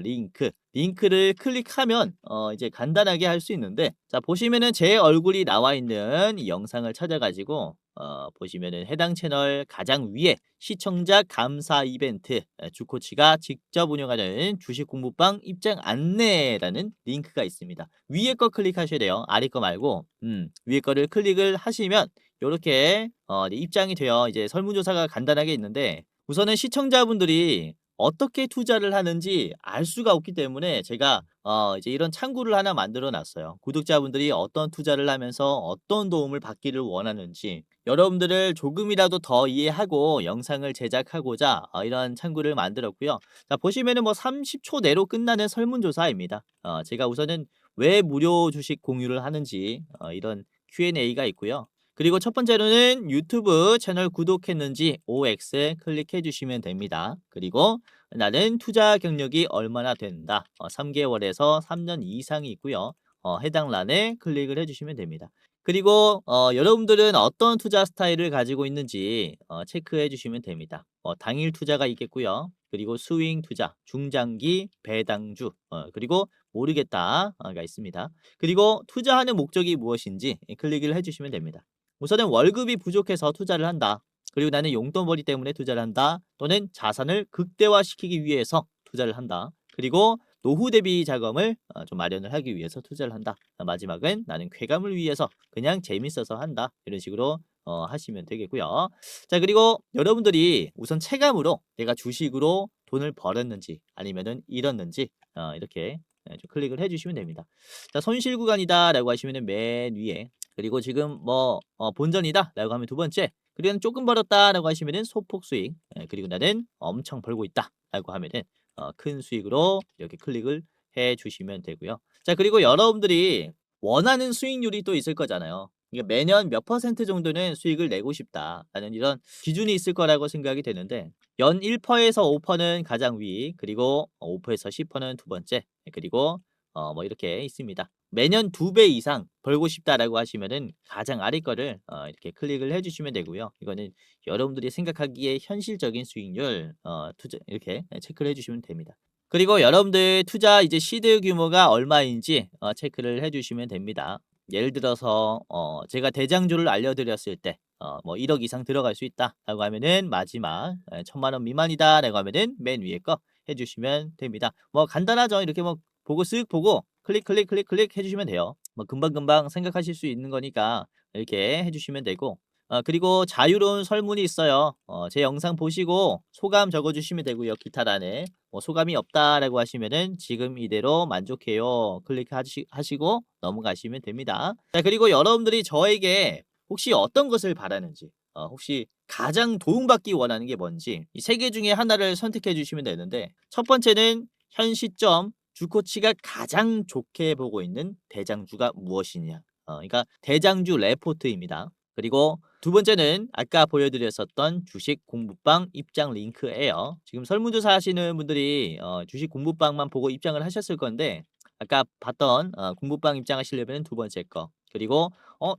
링크를 클릭하면 이제 간단하게 할 수 있는데, 자, 보시면은 제 얼굴이 나와 있는 이 영상을 찾아가지고 보시면은 해당 채널 가장 위에 시청자 감사 이벤트, 주코치가 직접 운영하는 주식 공부방 입장 안내라는 링크가 있습니다. 위에 거 클릭하셔야 돼요. 아래 거 말고 위에 거를 클릭을 하시면 요렇게 입장이 되어 이제 설문조사가 간단하게 있는데, 우선은 시청자분들이 어떻게 투자를 하는지 알 수가 없기 때문에 제가 이제 이런 창구를 하나 만들어 놨어요. 구독자분들이 어떤 투자를 하면서 어떤 도움을 받기를 원하는지 여러분들을 조금이라도 더 이해하고 영상을 제작하고자 이런 창구를 만들었고요. 자, 보시면은 뭐 30초 내로 끝나는 설문조사입니다. 제가 우선은 왜 무료 주식 공유를 하는지 이런 Q&A가 있고요. 그리고 첫 번째로는 유튜브 채널 구독했는지 OX 클릭해 주시면 됩니다. 그리고 나는 투자 경력이 얼마나 된다. 3개월에서 3년 이상이 있고요. 해당 란에 클릭을 해주시면 됩니다. 그리고 여러분들은 어떤 투자 스타일을 가지고 있는지 체크해 주시면 됩니다. 당일 투자가 있겠고요. 그리고 스윙 투자, 중장기, 배당주, 그리고 모르겠다가 있습니다. 그리고 투자하는 목적이 무엇인지 클릭을 해주시면 됩니다. 우선은 월급이 부족해서 투자를 한다. 그리고 나는 용돈벌이 때문에 투자를 한다. 또는 자산을 극대화시키기 위해서 투자를 한다. 그리고 노후 대비 자금을 좀 마련을 하기 위해서 투자를 한다. 마지막은 나는 쾌감을 위해서 그냥 재밌어서 한다. 이런 식으로 하시면 되겠고요. 자, 그리고 여러분들이 우선 체감으로 내가 주식으로 돈을 벌었는지 아니면은 잃었는지 이렇게 좀 클릭을 해주시면 됩니다. 자, 손실 구간이다 라고 하시면은 맨 위에, 그리고 지금 뭐 본전이다 라고 하면 두 번째, 그리고 조금 벌었다 라고 하시면은 소폭 수익, 그리고 나는 엄청 벌고 있다 라고 하면은 큰 수익으로 이렇게 클릭을 해 주시면 되고요. 자, 그리고 여러분들이 원하는 수익률이 또 있을 거잖아요. 이게 매년 몇 퍼센트 정도는 수익을 내고 싶다라는 이런 기준이 있을 거라고 생각이 되는데, 연 1%에서 5%는 가장 위, 그리고 5%에서 10%는 두 번째, 그리고 뭐 이렇게 있습니다. 매년 2배 이상 벌고 싶다라고 하시면은 가장 아래 거를 이렇게 클릭을 해주시면 되고요. 이거는 여러분들이 생각하기에 현실적인 수익률 투자 이렇게 체크를 해주시면 됩니다. 그리고 여러분들 투자 이제 시드 규모가 얼마인지 체크를 해주시면 됩니다. 예를 들어서 제가 대장주를 알려드렸을 때 뭐 1억 이상 들어갈 수 있다라고 하면은 마지막 1,000만 원 미만이다라고 하면은 맨 위에 거 해주시면 됩니다. 뭐 간단하죠. 이렇게 뭐 보고 쓱 보고 클릭 해주시면 돼요. 뭐 금방금방 생각하실 수 있는 거니까 이렇게 해주시면 되고, 그리고 자유로운 설문이 있어요. 제 영상 보시고 소감 적어주시면 되고요. 기타란에 뭐 소감이 없다라고 하시면은 지금 이대로 만족해요. 클릭하시고 넘어가시면 됩니다. 자, 그리고 여러분들이 저에게 혹시 어떤 것을 바라는지, 혹시 가장 도움받기 원하는 게 뭔지 이 세 개 중에 하나를 선택해 주시면 되는데, 첫 번째는 현 시점 주코치가 가장 좋게 보고 있는 대장주가 무엇이냐. 그러니까 대장주 레포트입니다. 그리고 두 번째는 아까 보여드렸었던 주식 공부방 입장 링크예요. 지금 설문조사 하시는 분들이 주식 공부방만 보고 입장을 하셨을 건데, 아까 봤던 공부방 입장하시려면 두 번째 거, 그리고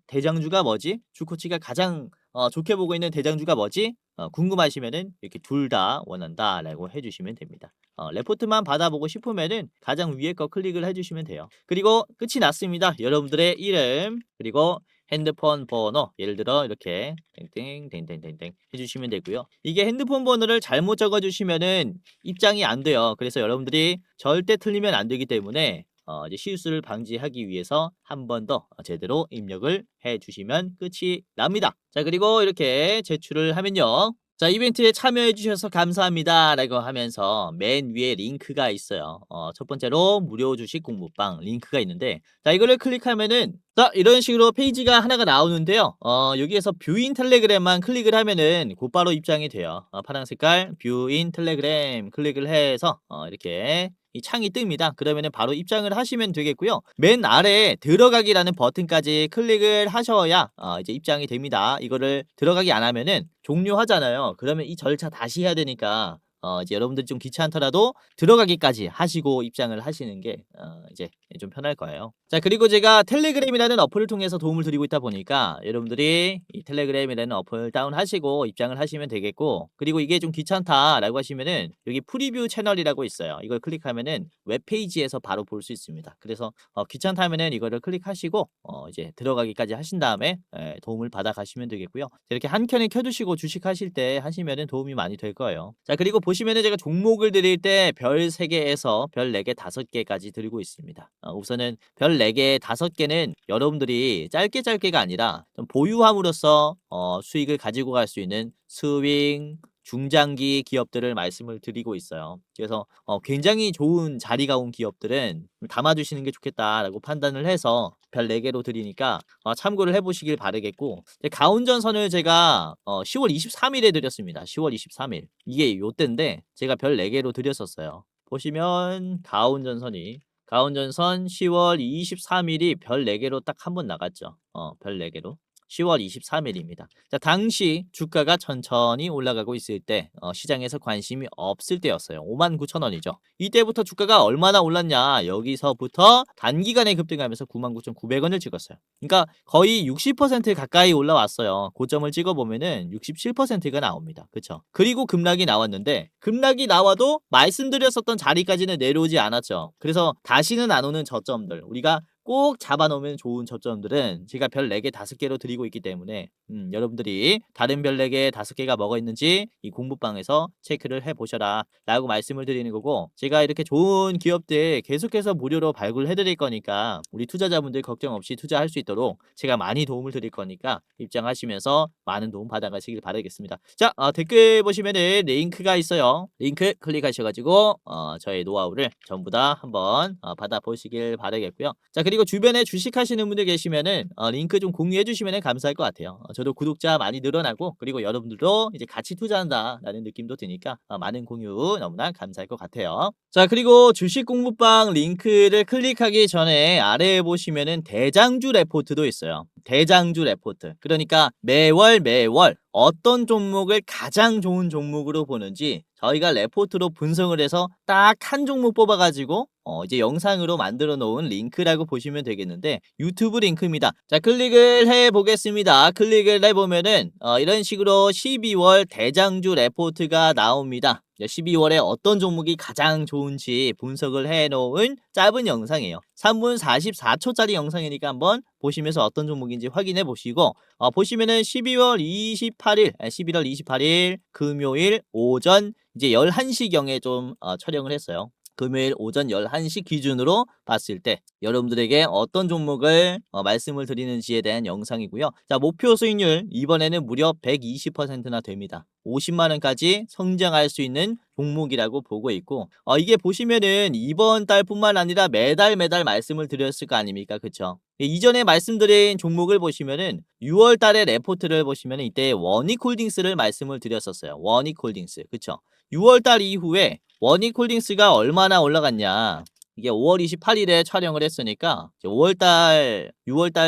대장주가 뭐지? 주코치가 가장 좋게 보고 있는 대장주가 뭐지? 궁금하시면은 이렇게 둘 다 원한다라고 해주시면 됩니다. 레포트만 받아보고 싶으면은 가장 위에 거 클릭을 해주시면 돼요. 그리고 끝이 났습니다. 여러분들의 이름, 그리고 핸드폰 번호, 예를 들어 이렇게 땡땡땡땡땡땡 해주시면 되고요. 이게 핸드폰 번호를 잘못 적어주시면은 입장이 안 돼요. 그래서 여러분들이 절대 틀리면 안 되기 때문에 이제 실수를 방지하기 위해서 한 번 더 제대로 입력을 해주시면 끝이 납니다. 자, 그리고 이렇게 제출을 하면요. 자, 이벤트에 참여해 주셔서 감사합니다 라고 하면서 맨 위에 링크가 있어요. 첫 번째로 무료 주식 공부방 링크가 있는데, 자, 이거를 클릭하면은 자, 이런 식으로 페이지가 하나가 나오는데요. 여기에서 뷰인 텔레그램만 클릭을 하면은 곧바로 입장이 돼요. 파란 색깔 뷰인 텔레그램 클릭을 해서 이렇게 이 창이 뜹니다. 그러면은 바로 입장을 하시면 되겠고요. 맨 아래에 들어가기라는 버튼까지 클릭을 하셔야 이제 입장이 됩니다. 이거를 들어가기 안 하면은 종료하잖아요. 그러면 이 절차 다시 해야 되니까 이제 여러분들이 좀 귀찮더라도 들어가기까지 하시고 입장을 하시는 게 이제 좀 편할 거예요. 자, 그리고 제가 텔레그램이라는 어플을 통해서 도움을 드리고 있다 보니까 여러분들이 이 텔레그램이라는 어플 다운하시고 입장을 하시면 되겠고, 그리고 이게 좀 귀찮다라고 하시면은 여기 프리뷰 채널이라고 있어요. 이걸 클릭하면은 웹페이지에서 바로 볼 수 있습니다. 그래서 귀찮다 하면은 이거를 클릭하시고 이제 들어가기까지 하신 다음에 도움을 받아 가시면 되겠고요. 이렇게 한 켠에 켜두시고 주식하실 때 하시면은 도움이 많이 될 거예요. 자, 그리고 보시면은 제가 종목을 드릴 때 별 3개에서 별 4개, 5개까지 드리고 있습니다. 우선은 별 4개, 5개는 여러분들이 짧게가 아니라 좀 보유함으로써 수익을 가지고 갈 수 있는 스윙, 중장기 기업들을 말씀을 드리고 있어요. 그래서 굉장히 좋은 자리가 온 기업들은 담아두시는 게 좋겠다라고 판단을 해서 별 4개로 드리니까 참고를 해보시길 바라겠고, 가운전선을 제가 10월 23일에 드렸습니다. 10월 23일. 이게 요때인데 제가 별 4개로 드렸었어요. 보시면 가운전선 10월 23일이 별 4개로 딱 한 번 나갔죠. 별 4개로. 10월 23일입니다. 자, 당시 주가가 천천히 올라가고 있을 때 시장에서 관심이 없을 때였어요. 59,000원이죠. 이때부터 주가가 얼마나 올랐냐, 여기서부터 단기간에 급등하면서 99,900원을 찍었어요. 그러니까 거의 60% 가까이 올라왔어요. 고점을 찍어보면은 67%가 나옵니다. 그쵸? 그리고 급락이 나왔는데, 급락이 나와도 말씀드렸었던 자리까지는 내려오지 않았죠. 그래서 다시는 안 오는 저점들, 우리가 꼭 잡아놓으면 좋은 저점들은 제가 별 4개, 5개로 드리고 있기 때문에 여러분들이 다른 별 4개, 5개가 뭐가 있는지 이 공부방에서 체크를 해보셔라 라고 말씀을 드리는 거고, 제가 이렇게 좋은 기업들 계속해서 무료로 발굴해 드릴 거니까 우리 투자자분들 걱정 없이 투자할 수 있도록 제가 많이 도움을 드릴 거니까 입장하시면서 많은 도움 받아가시길 바라겠습니다. 자, 댓글 보시면은 링크가 있어요. 링크 클릭하셔가지고 저의 노하우를 전부 다 한번 받아보시길 바라겠고요. 자, 그리고 주변에 주식하시는 분들 계시면은 링크 좀 공유해 주시면 감사할 것 같아요. 저도 구독자 많이 늘어나고, 그리고 여러분들도 이제 같이 투자한다라는 느낌도 드니까 많은 공유 너무나 감사할 것 같아요. 자, 그리고 주식 공부방 링크를 클릭하기 전에 아래에 보시면은 대장주 레포트도 있어요. 대장주 레포트. 그러니까 매월 어떤 종목을 가장 좋은 종목으로 보는지 저희가 레포트로 분석을 해서 딱 한 종목 뽑아가지고 이제 영상으로 만들어 놓은 링크라고 보시면 되겠는데, 유튜브 링크입니다. 자, 클릭을 해 보겠습니다. 클릭을 해보면은 이런 식으로 12월 대장주 레포트가 나옵니다. 12월에 어떤 종목이 가장 좋은지 분석을 해 놓은 짧은 영상이에요. 3분 44초짜리 영상이니까 한번 보시면서 어떤 종목인지 확인해 보시고, 보시면은 11월 28일 금요일 오전 이제 11시경에 좀 촬영을 했어요. 금요일 오전 11시 기준으로 봤을 때 여러분들에게 어떤 종목을 말씀을 드리는지에 대한 영상이고요. 자, 목표 수익률 이번에는 무려 120%나 됩니다. 50만원까지 성장할 수 있는 종목이라고 보고 있고, 이게 보시면은 이번 달뿐만 아니라 매달 말씀을 드렸을 거 아닙니까? 그쵸? 이전에 말씀드린 종목을 보시면은 6월 달에 레포트를 보시면은 이때 원익홀딩스를 말씀을 드렸었어요. 원익홀딩스. 그쵸? 6월 달 이후에 원익홀딩스가 얼마나 올라갔냐. 이게 5월 28일에 촬영을 했으니까 6월 달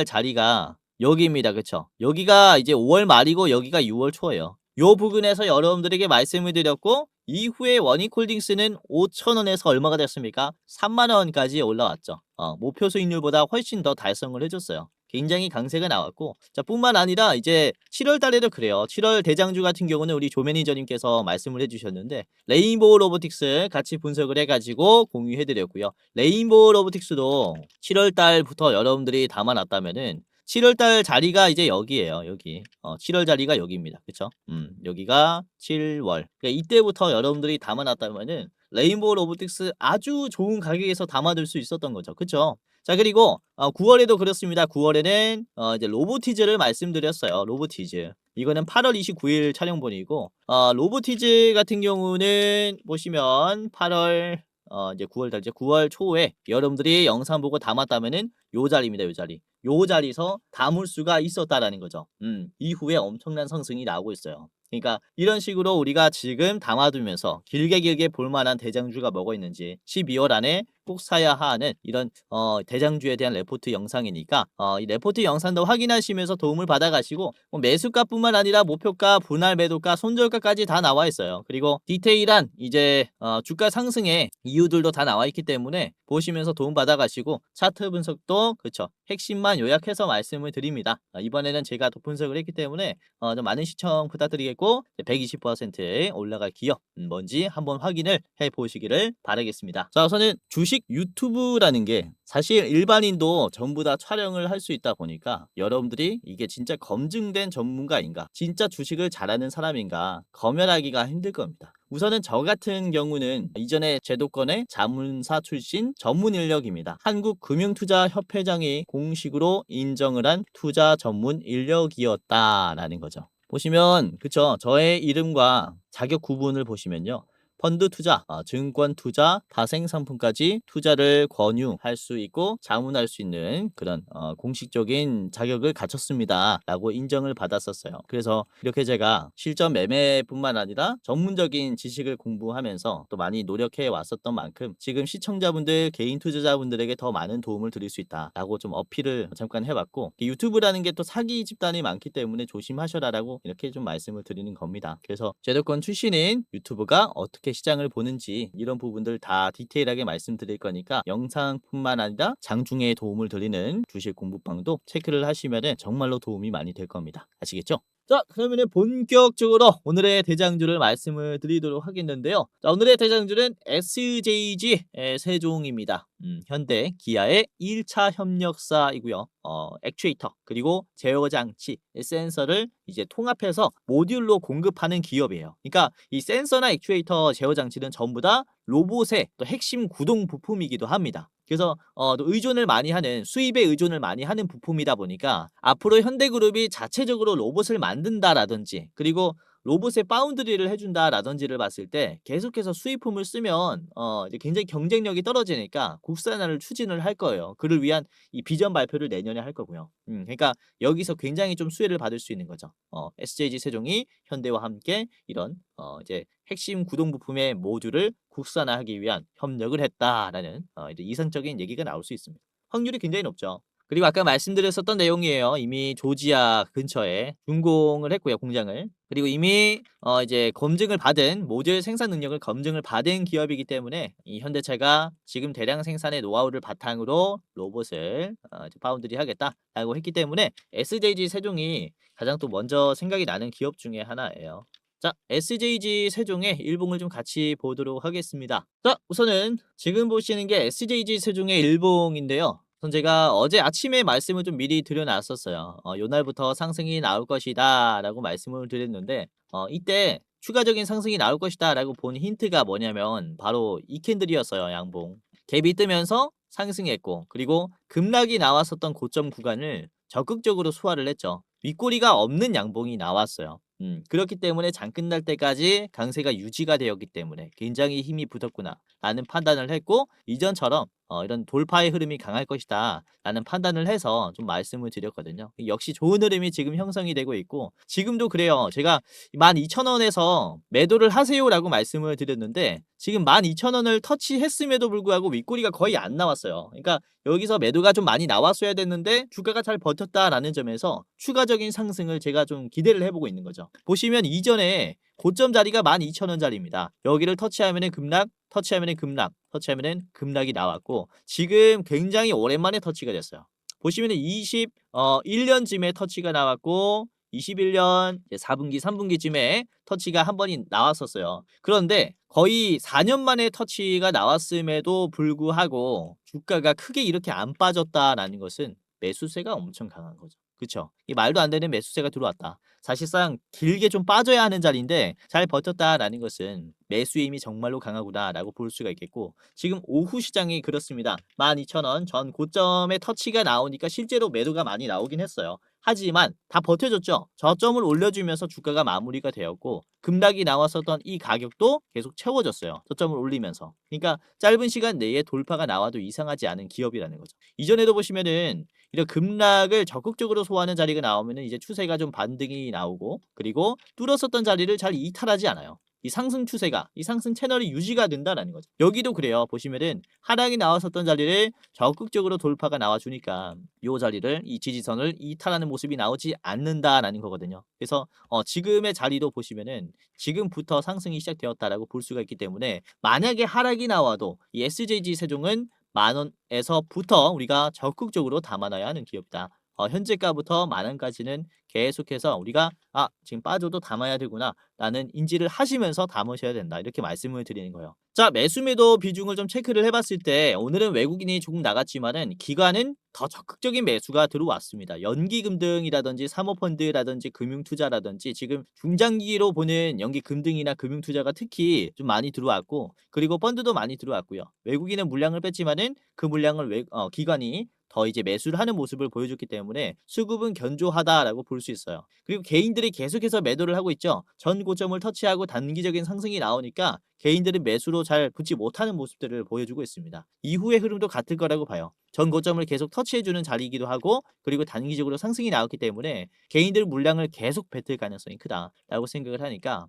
자리가 여기입니다. 그쵸? 여기가 이제 5월 말이고 여기가 6월 초예요. 요 부분에서 여러분들에게 말씀을 드렸고, 이후에 원익홀딩스는 5,000원에서 얼마가 됐습니까? 3만원까지 올라왔죠. 목표 수익률보다 훨씬 더 달성을 해줬어요. 굉장히 강세가 나왔고, 자, 뿐만 아니라 이제 7월 달에도 그래요. 7월 대장주 같은 경우는 우리 조 매니저님께서 말씀을 해주셨는데, 레인보우 로보틱스 같이 분석을 해가지고 공유해드렸고요. 레인보우 로보틱스도 7월 달부터 여러분들이 담아놨다면은 7월 달 자리가 이제 여기예요. 여기. 7월 자리가 여기입니다. 그쵸? 여기가 7월. 그러니까 이때부터 여러분들이 담아놨다면은 레인보우 로보틱스 아주 좋은 가격에서 담아둘 수 있었던 거죠. 그쵸? 자, 그리고 9월에도 그렇습니다. 9월에는 이제 로보티즈를 말씀드렸어요. 로보티즈. 이거는 8월 29일 촬영본이고 로보티즈 같은 경우는 보시면 8월 이제 9월 달 이제 9월 초에 여러분들이 영상 보고 담았다면은 요 자리입니다. 요 자리. 요 자리에서 담을 수가 있었다라는 거죠. 이후에 엄청난 상승이 나오고 있어요. 그러니까 이런 식으로 우리가 지금 담아두면서 길게 볼 만한 대장주가 뭐가 있는지 12월 안에 꼭 사야 하는 이런 대장주에 대한 레포트 영상이니까 이 레포트 영상도 확인하시면서 도움을 받아가시고 뭐 매수가뿐만 아니라 목표가, 분할 매도가, 손절가까지 다 나와 있어요. 그리고 디테일한 이제 주가 상승의 이유들도 다 나와 있기 때문에 보시면서 도움 받아가시고 차트 분석도 그쵸 핵심만 요약해서 말씀을 드립니다. 이번에는 제가 또 분석을 했기 때문에 좀 많은 시청 부탁드리겠고 120% 올라갈 기업 뭔지 한번 확인을 해보시기를 바라겠습니다. 자, 우선은 주식 유튜브라는 게 사실 일반인도 전부 다 촬영을 할 수 있다 보니까 여러분들이 이게 진짜 검증된 전문가인가, 진짜 주식을 잘하는 사람인가 검열하기가 힘들 겁니다. 우선은 저 같은 경우는 이전에 제도권의 자문사 출신 전문 인력입니다. 한국금융투자협회장이 공식으로 인정을 한 투자 전문 인력이었다라는 거죠. 보시면 그쵸, 저의 이름과 자격 구분을 보시면요, 펀드 투자, 증권 투자, 파생 상품까지 투자를 권유할 수 있고 자문할 수 있는 그런 공식적인 자격을 갖췄습니다 라고 인정을 받았었어요. 그래서 이렇게 제가 실전 매매뿐만 아니라 전문적인 지식을 공부하면서 또 많이 노력해 왔었던 만큼 지금 시청자분들, 개인 투자자분들에게 더 많은 도움을 드릴 수 있다 라고 좀 어필을 잠깐 해봤고, 유튜브라는 게 또 사기 집단이 많기 때문에 조심하셔라 라고 이렇게 좀 말씀을 드리는 겁니다. 그래서 제도권 출신인 유튜브가 어떻게 시장을 보는지 이런 부분들 다 디테일하게 말씀드릴 거니까 영상뿐만 아니라 장중에 도움을 드리는 주식 공부방도 체크를 하시면 정말로 도움이 많이 될 겁니다. 아시겠죠? 자, 그러면 본격적으로 오늘의 대장주를 말씀을 드리도록 하겠는데요. 자, 오늘의 대장주는 SJG 세종입니다. 현대 기아의 1차 협력사이고요. 액추에이터 그리고 제어 장치, 센서를 이제 통합해서 모듈로 공급하는 기업이에요. 그러니까 이 센서나 액추에이터, 제어 장치는 전부 다 로봇의 또 핵심 구동 부품이기도 합니다. 그래서 또 의존을 많이 하는, 수입에 의존을 많이 하는 부품이다 보니까 앞으로 현대그룹이 자체적으로 로봇을 만든다라든지 그리고 로봇의 파운드리를 해준다라든지를 봤을 때 계속해서 수입품을 쓰면 이제 굉장히 경쟁력이 떨어지니까 국산화를 추진을 할 거예요. 그를 위한 이 비전 발표를 내년에 할 거고요. 그러니까 여기서 굉장히 좀 수혜를 받을 수 있는 거죠. SJG 세종이 현대와 함께 이런 이제 핵심 구동 부품의 모듈을 국산화하기 위한 협력을 했다라는 이제 이상적인 얘기가 나올 수 있습니다. 확률이 굉장히 높죠. 그리고 아까 말씀드렸었던 내용이에요. 이미 조지아 근처에 준공을 했고요, 공장을. 그리고 이미 이제 검증을 받은 모듈 생산 능력을 검증을 받은 기업이기 때문에 이 현대차가 지금 대량 생산의 노하우를 바탕으로 로봇을 이제 파운드리 하겠다라고 했기 때문에 SJG 세종이 가장 또 먼저 생각이 나는 기업 중에 하나예요. 자, SJG 세종의 일봉을 좀 같이 보도록 하겠습니다. 자, 우선은 지금 보시는 게 SJG 세종의 일봉인데요. 우선 제가 어제 아침에 말씀을 좀 미리 드려놨었어요. 요 날부터 상승이 나올 것이다 라고 말씀을 드렸는데 이때 추가적인 상승이 나올 것이다 라고 본 힌트가 뭐냐면 바로 이 캔들이었어요. 양봉 갭이 뜨면서 상승했고, 그리고 급락이 나왔었던 고점 구간을 적극적으로 소화를 했죠. 윗꼬리가 없는 양봉이 나왔어요. 그렇기 때문에 장 끝날 때까지 강세가 유지가 되었기 때문에 굉장히 힘이 붙었구나 라는 판단을 했고, 이전처럼 이런 돌파의 흐름이 강할 것이다 라는 판단을 해서 좀 말씀을 드렸거든요. 역시 좋은 흐름이 지금 형성이 되고 있고, 지금도 그래요. 제가 12,000원에서 매도를 하세요 라고 말씀을 드렸는데 지금 12,000원을 터치했음에도 불구하고 윗꼬리가 거의 안 나왔어요. 그러니까 여기서 매도가 좀 많이 나왔어야 됐는데 주가가 잘 버텼다라는 점에서 추가적인 상승을 제가 좀 기대를 해보고 있는 거죠. 보시면 이전에 고점 자리가 12,000원짜리입니다. 여기를 터치하면은 급락, 터치하면은 급락, 터치하면은 급락이 나왔고, 지금 굉장히 오랜만에 터치가 됐어요. 보시면은 21년쯤에 터치가 나왔고 21년 4분기, 3분기쯤에 터치가 한 번이 나왔었어요. 그런데 거의 4년 만에 터치가 나왔음에도 불구하고 주가가 크게 이렇게 안 빠졌다라는 것은 매수세가 엄청 강한 거죠. 그쵸? 이 말도 안 되는 매수세가 들어왔다. 사실상 길게 좀 빠져야 하는 자리인데 잘 버텼다라는 것은 매수의 힘이 정말로 강하구나라고 볼 수가 있겠고, 지금 오후 시장이 그렇습니다. 12,000원 전 고점에 터치가 나오니까 실제로 매도가 많이 나오긴 했어요. 하지만 다 버텨줬죠. 저점을 올려주면서 주가가 마무리가 되었고 급락이 나왔었던 이 가격도 계속 채워졌어요. 저점을 올리면서. 그러니까 짧은 시간 내에 돌파가 나와도 이상하지 않은 기업이라는 거죠. 이전에도 보시면은 이런 급락을 적극적으로 소화하는 자리가 나오면은 이제 추세가 좀 반등이 나오고 그리고 뚫었었던 자리를 잘 이탈하지 않아요. 이 상승 추세가 이 상승 채널이 유지가 된다라는 거죠. 여기도 그래요. 보시면은 하락이 나왔었던 자리를 적극적으로 돌파가 나와주니까 요 자리를 이 지지선을 이탈하는 모습이 나오지 않는다라는 거거든요. 그래서 지금의 자리도 보시면은 지금부터 상승이 시작되었다라고 볼 수가 있기 때문에 만약에 하락이 나와도 이 SJG 세종은 10,000원에서부터 우리가 적극적으로 담아놔야 하는 기업이다. 현재가부터 10,000원까지는 계속해서 우리가 지금 빠져도 담아야 되구나 라는 인지를 하시면서 담으셔야 된다. 이렇게 말씀을 드리는 거예요. 자, 매수매도 비중을 좀 체크를 해봤을 때 오늘은 외국인이 조금 나갔지만은 기관은 더 적극적인 매수가 들어왔습니다. 연기금등이라든지 사모펀드라든지 금융투자라든지 지금 중장기로 보는 연기금등이나 금융투자가 특히 좀 많이 들어왔고 그리고 펀드도 많이 들어왔고요. 외국인은 물량을 뺐지만은 그 물량을 기관이 더 이제 매수를 하는 모습을 보여줬기 때문에 수급은 견조하다라고 볼 수 있어요. 그리고 개인들이 계속해서 매도를 하고 있죠. 전 고점을 터치하고 단기적인 상승이 나오니까 개인들은 매수로 잘 붙지 못하는 모습들을 보여주고 있습니다. 이후의 흐름도 같을 거라고 봐요. 전 고점을 계속 터치해주는 자리이기도 하고 그리고 단기적으로 상승이 나왔기 때문에 개인들 물량을 계속 뱉을 가능성이 크다라고 생각을 하니까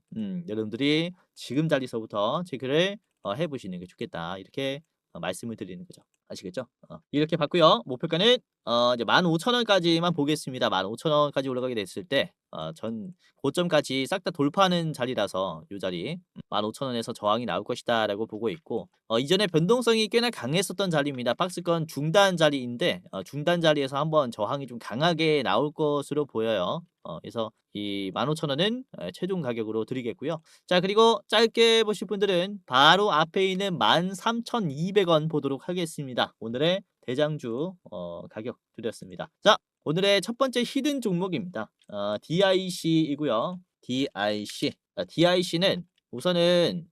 여러분들이 지금 자리서부터 체크를 해보시는 게 좋겠다 이렇게 말씀을 드리는 거죠. 아시겠죠? 이렇게 봤고요. 목표가는 이제 15,000원까지만 보겠습니다. 15,000원까지 올라가게 됐을 때 전 고점까지 싹 다 돌파하는 자리라서 이 자리 15,000원에서 저항이 나올 것이다라고 보고 있고 이전에 변동성이 꽤나 강했었던 자리입니다. 박스권 중단 자리인데 중단 자리에서 한번 저항이 좀 강하게 나올 것으로 보여요. 그래서 이 15,000원은 최종 가격으로 드리겠고요. 자, 그리고 짧게 보실 분들은 바로 앞에 있는 13,200원 보도록 하겠습니다. 오늘의 대장주 가격 드렸습니다. 자, 오늘의 첫 번째 히든 종목입니다. DIC이고요. DIC. DIC는 우선은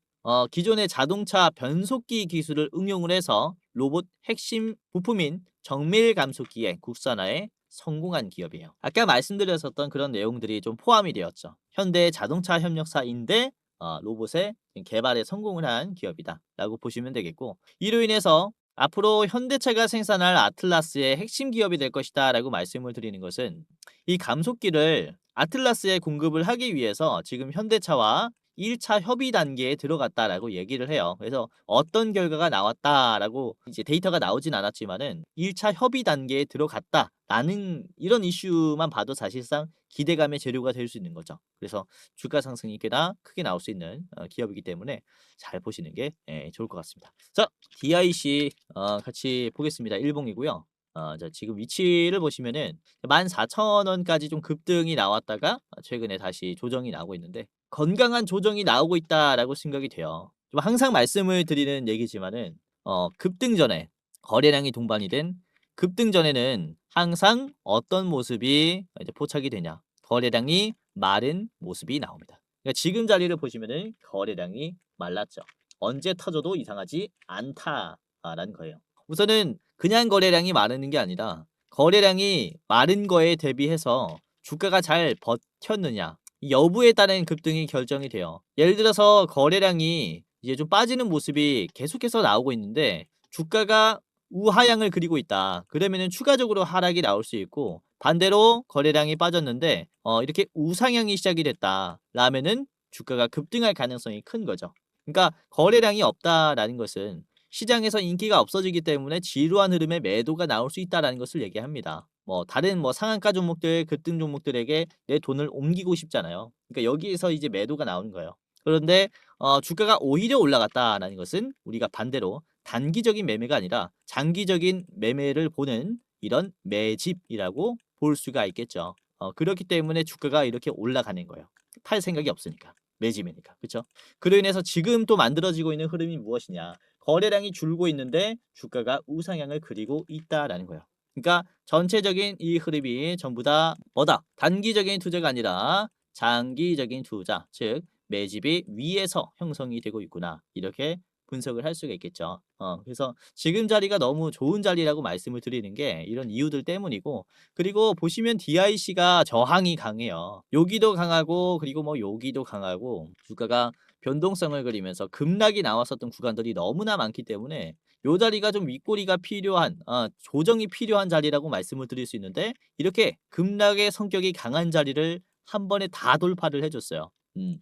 기존의 자동차 변속기 기술을 응용을 해서 로봇 핵심 부품인 정밀 감속기의 국산화에 성공한 기업이에요. 아까 말씀드렸었던 그런 내용들이 좀 포함이 되었죠. 현대 자동차 협력사인데 로봇의 개발에 성공을 한 기업이다 라고 보시면 되겠고 이로 인해서 앞으로 현대차가 생산할 아틀라스의 핵심 기업이 될 것이다 라고 말씀을 드리는 것은 이 감속기를 아틀라스에 공급을 하기 위해서 지금 현대차와 1차 협의 단계에 들어갔다라고 얘기를 해요. 그래서 어떤 결과가 나왔다라고 이제 데이터가 나오진 않았지만은 1차 협의 단계에 들어갔다라는 이런 이슈만 봐도 사실상 기대감의 재료가 될 수 있는 거죠. 그래서 주가 상승이 꽤나 크게 나올 수 있는 기업이기 때문에 잘 보시는 게 좋을 것 같습니다. 자, DIC 같이 보겠습니다. 일봉이고요. 자, 지금 위치를 보시면은 14,000원까지 좀 급등이 나왔다가 최근에 다시 조정이 나오고 있는데 건강한 조정이 나오고 있다라고 생각이 돼요. 좀 항상 말씀을 드리는 얘기지만은 급등 전에 거래량이 동반이 된 급등 전에는 항상 어떤 모습이 이제 포착이 되냐? 거래량이 마른 모습이 나옵니다. 그러니까 지금 자리를 보시면은 거래량이 말랐죠. 언제 터져도 이상하지 않다라는 거예요. 우선은 그냥 거래량이 마르는 게 아니라 거래량이 마른 거에 대비해서 주가가 잘 버텼느냐 이 여부에 따른 급등이 결정이 돼요. 예를 들어서 거래량이 이제 좀 빠지는 모습이 계속해서 나오고 있는데 주가가 우하향을 그리고 있다. 그러면은 추가적으로 하락이 나올 수 있고 반대로 거래량이 빠졌는데 이렇게 우상향이 시작이 됐다. 라면은 주가가 급등할 가능성이 큰 거죠. 그러니까 거래량이 없다라는 것은 시장에서 인기가 없어지기 때문에 지루한 흐름의 매도가 나올 수 있다라는 것을 얘기합니다. 다른 상한가 종목들, 급등 종목들에게 내 돈을 옮기고 싶잖아요. 그러니까 여기에서 이제 매도가 나오는 거예요. 그런데 주가가 오히려 올라갔다라는 것은 우리가 반대로 단기적인 매매가 아니라 장기적인 매매를 보는 이런 매집이라고 볼 수가 있겠죠. 그렇기 때문에 주가가 이렇게 올라가는 거예요. 팔 생각이 없으니까. 매집이니까. 그렇죠? 그로 인해서 지금 또 만들어지고 있는 흐름이 무엇이냐? 거래량이 줄고 있는데 주가가 우상향을 그리고 있다라는 거예요. 그러니까 전체적인 이 흐름이 전부 다 뭐다? 단기적인 투자가 아니라 장기적인 투자, 즉 매집이 위에서 형성이 되고 있구나. 이렇게 분석을 할 수가 있겠죠. 그래서 지금 자리가 너무 좋은 자리라고 말씀을 드리는 게 이런 이유들 때문이고, 그리고 보시면 DIC가 저항이 강해요. 여기도 강하고 그리고 뭐 여기도 강하고 주가가 변동성을 그리면서 급락이 나왔었던 구간들이 너무나 많기 때문에 요 자리가 좀 윗꼬리가 필요한, 조정이 필요한 자리라고 말씀을 드릴 수 있는데, 이렇게 급락의 성격이 강한 자리를 한 번에 다 돌파를 해 줬어요.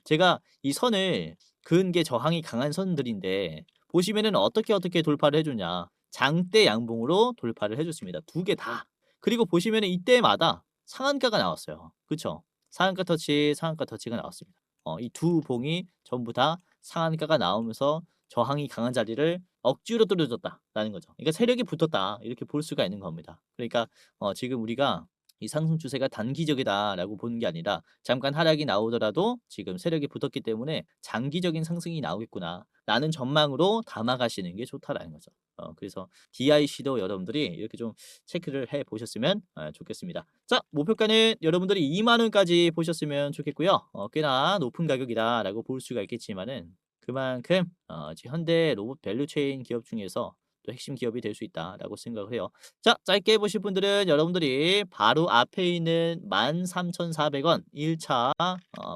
제가 이 선을 그은 게 저항이 강한 선들인데, 보시면은 어떻게 돌파를 해 줬냐. 장대 양봉으로 돌파를 해 줬습니다. 두 개 다. 그리고 보시면은 이때마다 상한가가 나왔어요. 그쵸? 상한가 터치가 나왔습니다. 이 두 봉이 전부 다 상한가가 나오면서 저항이 강한 자리를 억지로 뚫어줬다라는 거죠. 그러니까 세력이 붙었다, 이렇게 볼 수가 있는 겁니다. 그러니까 지금 우리가 이 상승 추세가 단기적이다라고 보는 게 아니라 잠깐 하락이 나오더라도 지금 세력이 붙었기 때문에 장기적인 상승이 나오겠구나 라는 전망으로 담아가시는 게 좋다라는 거죠. 그래서 DIC도 여러분들이 이렇게 좀 체크를 해 보셨으면 좋겠습니다. 자, 목표가는 여러분들이 2만 원까지 보셨으면 좋겠고요. 꽤나 높은 가격이다라고 볼 수가 있겠지만은, 그만큼 이제 현대 로봇 밸류체인 기업 중에서 또 핵심 기업이 될 수 있다라고 생각을 해요. 자, 짧게 보실 분들은 여러분들이 바로 앞에 있는 13,400원 1차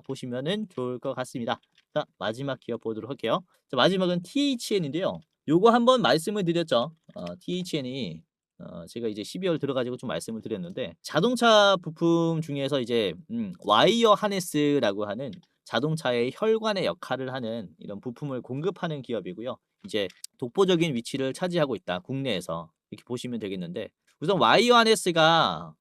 보시면은 좋을 것 같습니다. 자, 마지막 기업 보도록 할게요. 자, 마지막은 THN인데요. 요거 한번 말씀을 드렸죠. THN이 제가 이제 12월 들어가지고 좀 말씀을 드렸는데, 자동차 부품 중에서 이제 와이어 하네스라고 하는 자동차의 혈관의 역할을 하는 이런 부품을 공급하는 기업이고요. 이제 독보적인 위치를 차지하고 있다, 국내에서. 이렇게 보시면 되겠는데, 우선 와이어 하네스가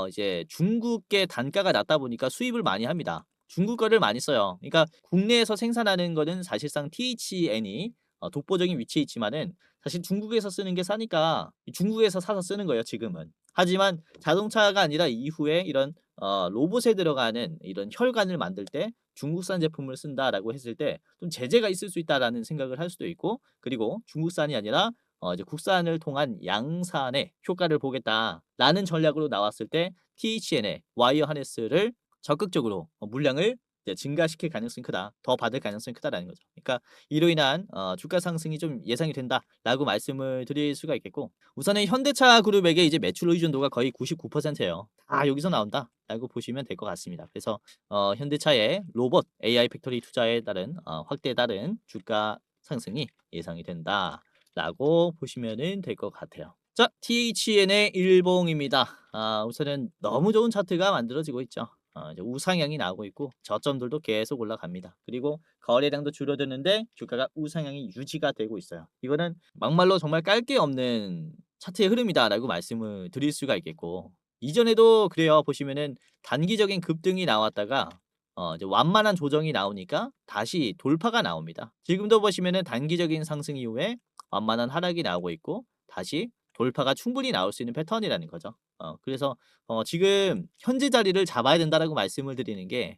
이제 중국계 단가가 낮다 보니까 수입을 많이 합니다. 중국 거를 많이 써요. 그러니까 국내에서 생산하는 거는 사실상 THN이 독보적인 위치에 있지만은, 사실 중국에서 쓰는 게 싸니까 중국에서 사서 쓰는 거예요, 지금은. 하지만 자동차가 아니라 이후에 이런 로봇에 들어가는 이런 혈관을 만들 때 중국산 제품을 쓴다라고 했을 때 좀 제재가 있을 수 있다라는 생각을 할 수도 있고, 그리고 중국산이 아니라 이제 국산을 통한 양산의 효과를 보겠다라는 전략으로 나왔을 때 THN의 와이어 하네스를 적극적으로 물량을 이제 증가시킬 가능성이 크다. 더 받을 가능성이 크다라는 거죠. 그러니까 이로 인한 주가 상승이 좀 예상이 된다라고 말씀을 드릴 수가 있겠고, 우선은 현대차 그룹에게 이제 매출 의존도가 거의 99%예요. 다 여기서 나온다라고 보시면 될 것 같습니다. 그래서 현대차의 로봇 AI 팩토리 투자에 따른 확대에 따른 주가 상승이 예상이 된다라고 보시면은 될 것 같아요. 자, THN의 일봉입니다. 우선은 너무 좋은 차트가 만들어지고 있죠. 이제 우상향이 나오고 있고 저점들도 계속 올라갑니다. 그리고 거래량도 줄어드는데 주가가 우상향이 유지가 되고 있어요. 이거는 막말로 정말 깔 게 없는 차트의 흐름이다라고 말씀을 드릴 수가 있겠고, 이전에도 그래요. 보시면은 단기적인 급등이 나왔다가 이제 완만한 조정이 나오니까 다시 돌파가 나옵니다. 지금도 보시면은 단기적인 상승 이후에 완만한 하락이 나오고 있고 다시 돌파가 충분히 나올 수 있는 패턴이라는 거죠. 그래서 지금 현재 자리를 잡아야 된다라고 말씀을 드리는 게,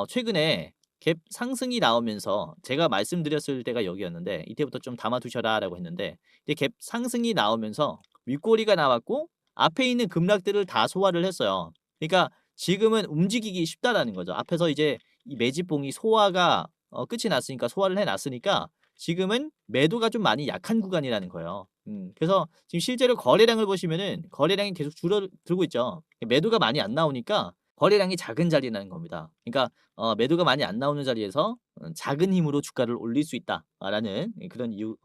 최근에 갭 상승이 나오면서 제가 말씀드렸을 때가 여기였는데, 이때부터 좀 담아 두셔라라고 했는데, 이제 갭 상승이 나오면서 윗꼬리가 나왔고 앞에 있는 급락들을 다 소화를 했어요. 그러니까 지금은 움직이기 쉽다라는 거죠. 앞에서 이제 이 매집봉이 소화가 끝이 났으니까, 소화를 해 놨으니까 지금은 매도가 좀 많이 약한 구간이라는 거예요. 그래서 지금 실제로 거래량을 보시면은 거래량이 계속 줄어들고 있죠. 매도가 많이 안 나오니까 거래량이 작은 자리라는 겁니다. 그러니까 매도가 많이 안 나오는 자리에서 작은 힘으로 주가를 올릴 수 있다라는 그런 이유,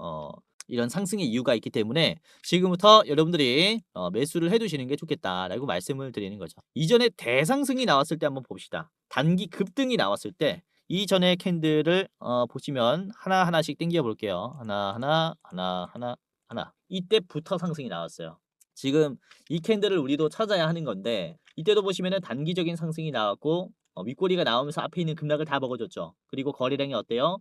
이런 상승의 이유가 있기 때문에 지금부터 여러분들이 매수를 해 두시는 게 좋겠다라고 말씀을 드리는 거죠. 이전에 대상승이 나왔을 때 한번 봅시다. 단기 급등이 나왔을 때 이전의 캔들을 보시면 하나하나씩 땡겨 볼게요. 하나. 이때부터 상승이 나왔어요. 지금 이 캔들을 우리도 찾아야 하는 건데, 이때도 보시면은 단기적인 상승이 나왔고 윗꼬리가 나오면서 앞에 있는 급락을 다 먹어줬죠. 그리고 거래량이 어때요?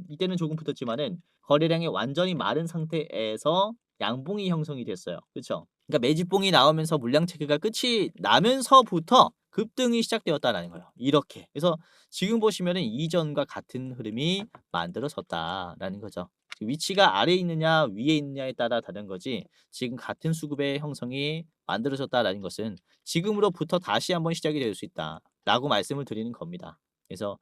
이때는 조금 붙었지만은 거래량이 완전히 마른 상태에서 양봉이 형성이 됐어요. 그쵸? 그러니까 매집봉이 나오면서 물량 체크가 끝이 나면서부터 급등이 시작되었다라는 거예요. 이렇게. 그래서 지금 보시면은 이전과 같은 흐름이 만들어졌다라는 거죠. 위치가 아래에 있느냐 위에 있느냐에 따라 다른 거지, 지금 같은 수급의 형성이 만들어졌다라는 것은 지금으로부터 다시 한번 시작이 될 수 있다라고 말씀을 드리는 겁니다. 그래서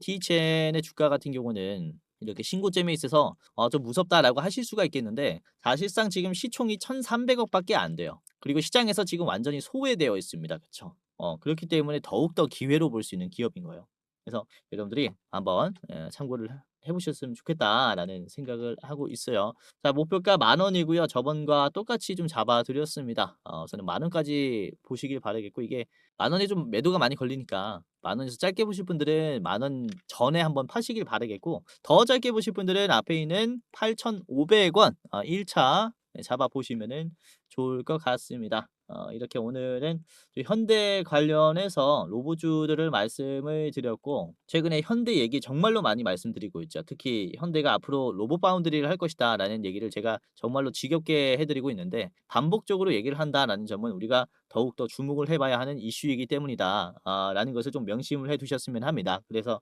THN의 주가 같은 경우는 이렇게 신고잼에 있어서 좀 무섭다라고 하실 수가 있겠는데 사실상 지금 시총이 1,300억 밖에 안 돼요. 그리고 시장에서 지금 완전히 소외되어 있습니다. 그쵸? 그렇기 때문에 더욱더 기회로 볼 수 있는 기업인 거예요. 그래서 여러분들이 한번 참고를 해 보셨으면 좋겠다라는 생각을 하고 있어요. 자, 목표가 10,000원이고요. 저번과 똑같이 좀 잡아 드렸습니다. 우선은 10,000원까지 보시길 바라겠고, 이게 10,000원이 좀 매도가 많이 걸리니까 10,000원에서 짧게 보실 분들은 10,000원 전에 한번 파시길 바라겠고, 더 짧게 보실 분들은 앞에 있는 8,500원 1 차 잡아 보시면은 좋을 것 같습니다. 이렇게 오늘은 또 현대 관련해서 로보주들을 말씀을 드렸고, 최근에 현대 얘기 정말로 많이 말씀드리고 있죠. 특히 현대가 앞으로 로봇 파운드리를 할 것이다라는 얘기를 제가 정말로 지겹게 해드리고 있는데, 반복적으로 얘기를 한다라는 점은 우리가 더욱더 주목을 해봐야 하는 이슈이기 때문이다 라는 것을 좀 명심을 해두셨으면 합니다. 그래서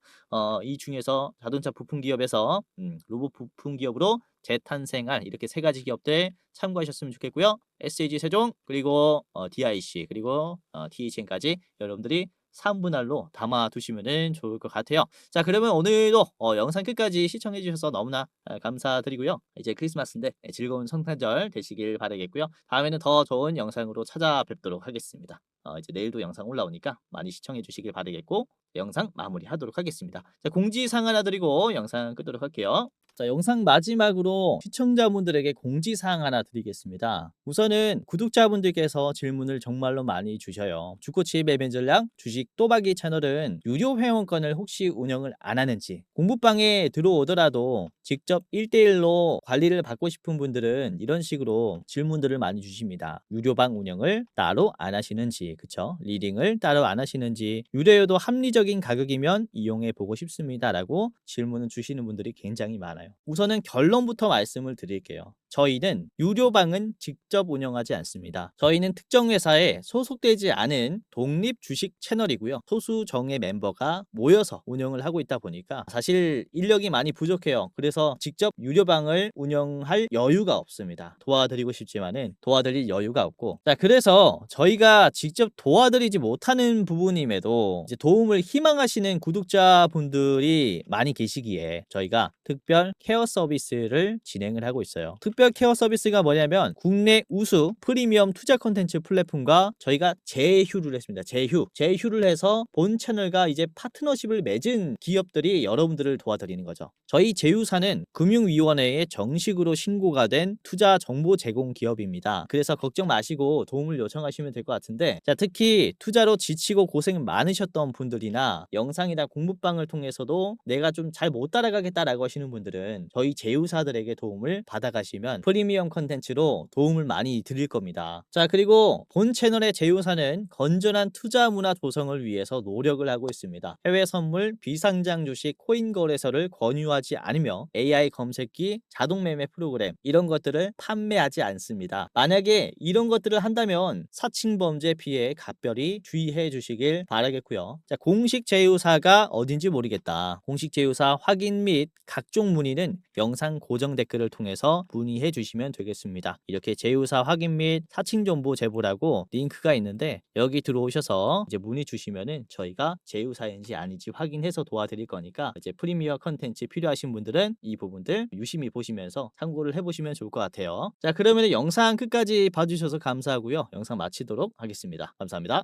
이 중에서 자동차 부품 기업에서 로봇 부품 기업으로 재탄생할 이렇게 세 가지 기업들 참고하셨으면 좋겠고요. SAG 세종, 그리고 DIC, 그리고 THN까지 여러분들이 3분할로 담아 두시면 좋을 것 같아요. 자, 그러면 오늘도 영상 끝까지 시청해 주셔서 너무나 감사드리고요. 이제 크리스마스인데 즐거운 성탄절 되시길 바라겠고요. 다음에는 더 좋은 영상으로 찾아뵙도록 하겠습니다. 이제 내일도 영상 올라오니까 많이 시청해 주시길 바라겠고, 영상 마무리하도록 하겠습니다. 자, 공지사항 하나 드리고 영상 끄도록 할게요. 자, 영상 마지막으로 시청자분들에게 공지사항 하나 드리겠습니다. 우선은 구독자분들께서 질문을 정말로 많이 주셔요. 주코치 매매 전략 주식 또박이 채널은 유료 회원권을 혹시 운영을 안 하는지, 공부방에 들어오더라도 직접 1대1로 관리를 받고 싶은 분들은 이런 식으로 질문들을 많이 주십니다. 유료방 운영을 따로 안 하시는지, 그쵸? 리딩을 따로 안 하시는지, 유료여도 합리적인 가격이면 이용해 보고 싶습니다 라고 질문을 주시는 분들이 굉장히 많아요. 우선은 결론부터 말씀을 드릴게요. 저희는 유료방은 직접 운영하지 않습니다. 저희는 특정 회사에 소속되지 않은 독립 주식 채널이고요. 소수 정예 멤버가 모여서 운영을 하고 있다 보니까 사실 인력이 많이 부족해요. 그래서 직접 유료방을 운영할 여유가 없습니다. 도와드리고 싶지만은 도와드릴 여유가 없고, 자, 그래서 저희가 직접 도와드리지 못하는 부분임에도 이제 도움을 희망하시는 구독자분들이 많이 계시기에 저희가 특별 케어 서비스를 진행을 하고 있어요. 특별 케어 서비스가 뭐냐면 국내 우수 프리미엄 투자 콘텐츠 플랫폼과 저희가 제휴를 했습니다. 제휴를 해서 본 채널과 이제 파트너십을 맺은 기업들이 여러분들을 도와드리는 거죠. 저희 제휴사는 금융위원회에 정식으로 신고가 된 투자 정보 제공 기업입니다. 그래서 걱정 마시고 도움을 요청하시면 될 것 같은데, 자, 특히 투자로 지치고 고생 많으셨던 분들이나 영상이나 공부방을 통해서도 내가 좀 잘 못 따라가겠다라고 하시는 분들은 저희 제휴사들에게 도움을 받아가시면 프리미엄 컨텐츠로 도움을 많이 드릴 겁니다. 자, 그리고 본 채널의 제휴사는 건전한 투자 문화 조성을 위해서 노력을 하고 있습니다. 해외 선물, 비상장 주식, 코인 거래소를 권유하지 않으며 AI 검색기, 자동 매매 프로그램 이런 것들을 판매하지 않습니다. 만약에 이런 것들을 한다면 사칭 범죄 피해에 각별히 주의해 주시길 바라겠고요. 자, 공식 제휴사가 어딘지 모르겠다. 공식 제휴사 확인 및 각종 문의는 영상 고정 댓글을 통해서 문의해 주시면 되겠습니다. 이렇게 제휴사 확인 및 사칭 정보 제보라고 링크가 있는데 여기 들어오셔서 이제 문의 주시면은 저희가 제휴사인지 아닌지 확인해서 도와드릴 거니까, 이제 프리미어 컨텐츠 필요하신 분들은 이 부분들 유심히 보시면서 참고를 해보시면 좋을 것 같아요. 자, 그러면 영상 끝까지 봐주셔서 감사하고요. 영상 마치도록 하겠습니다. 감사합니다.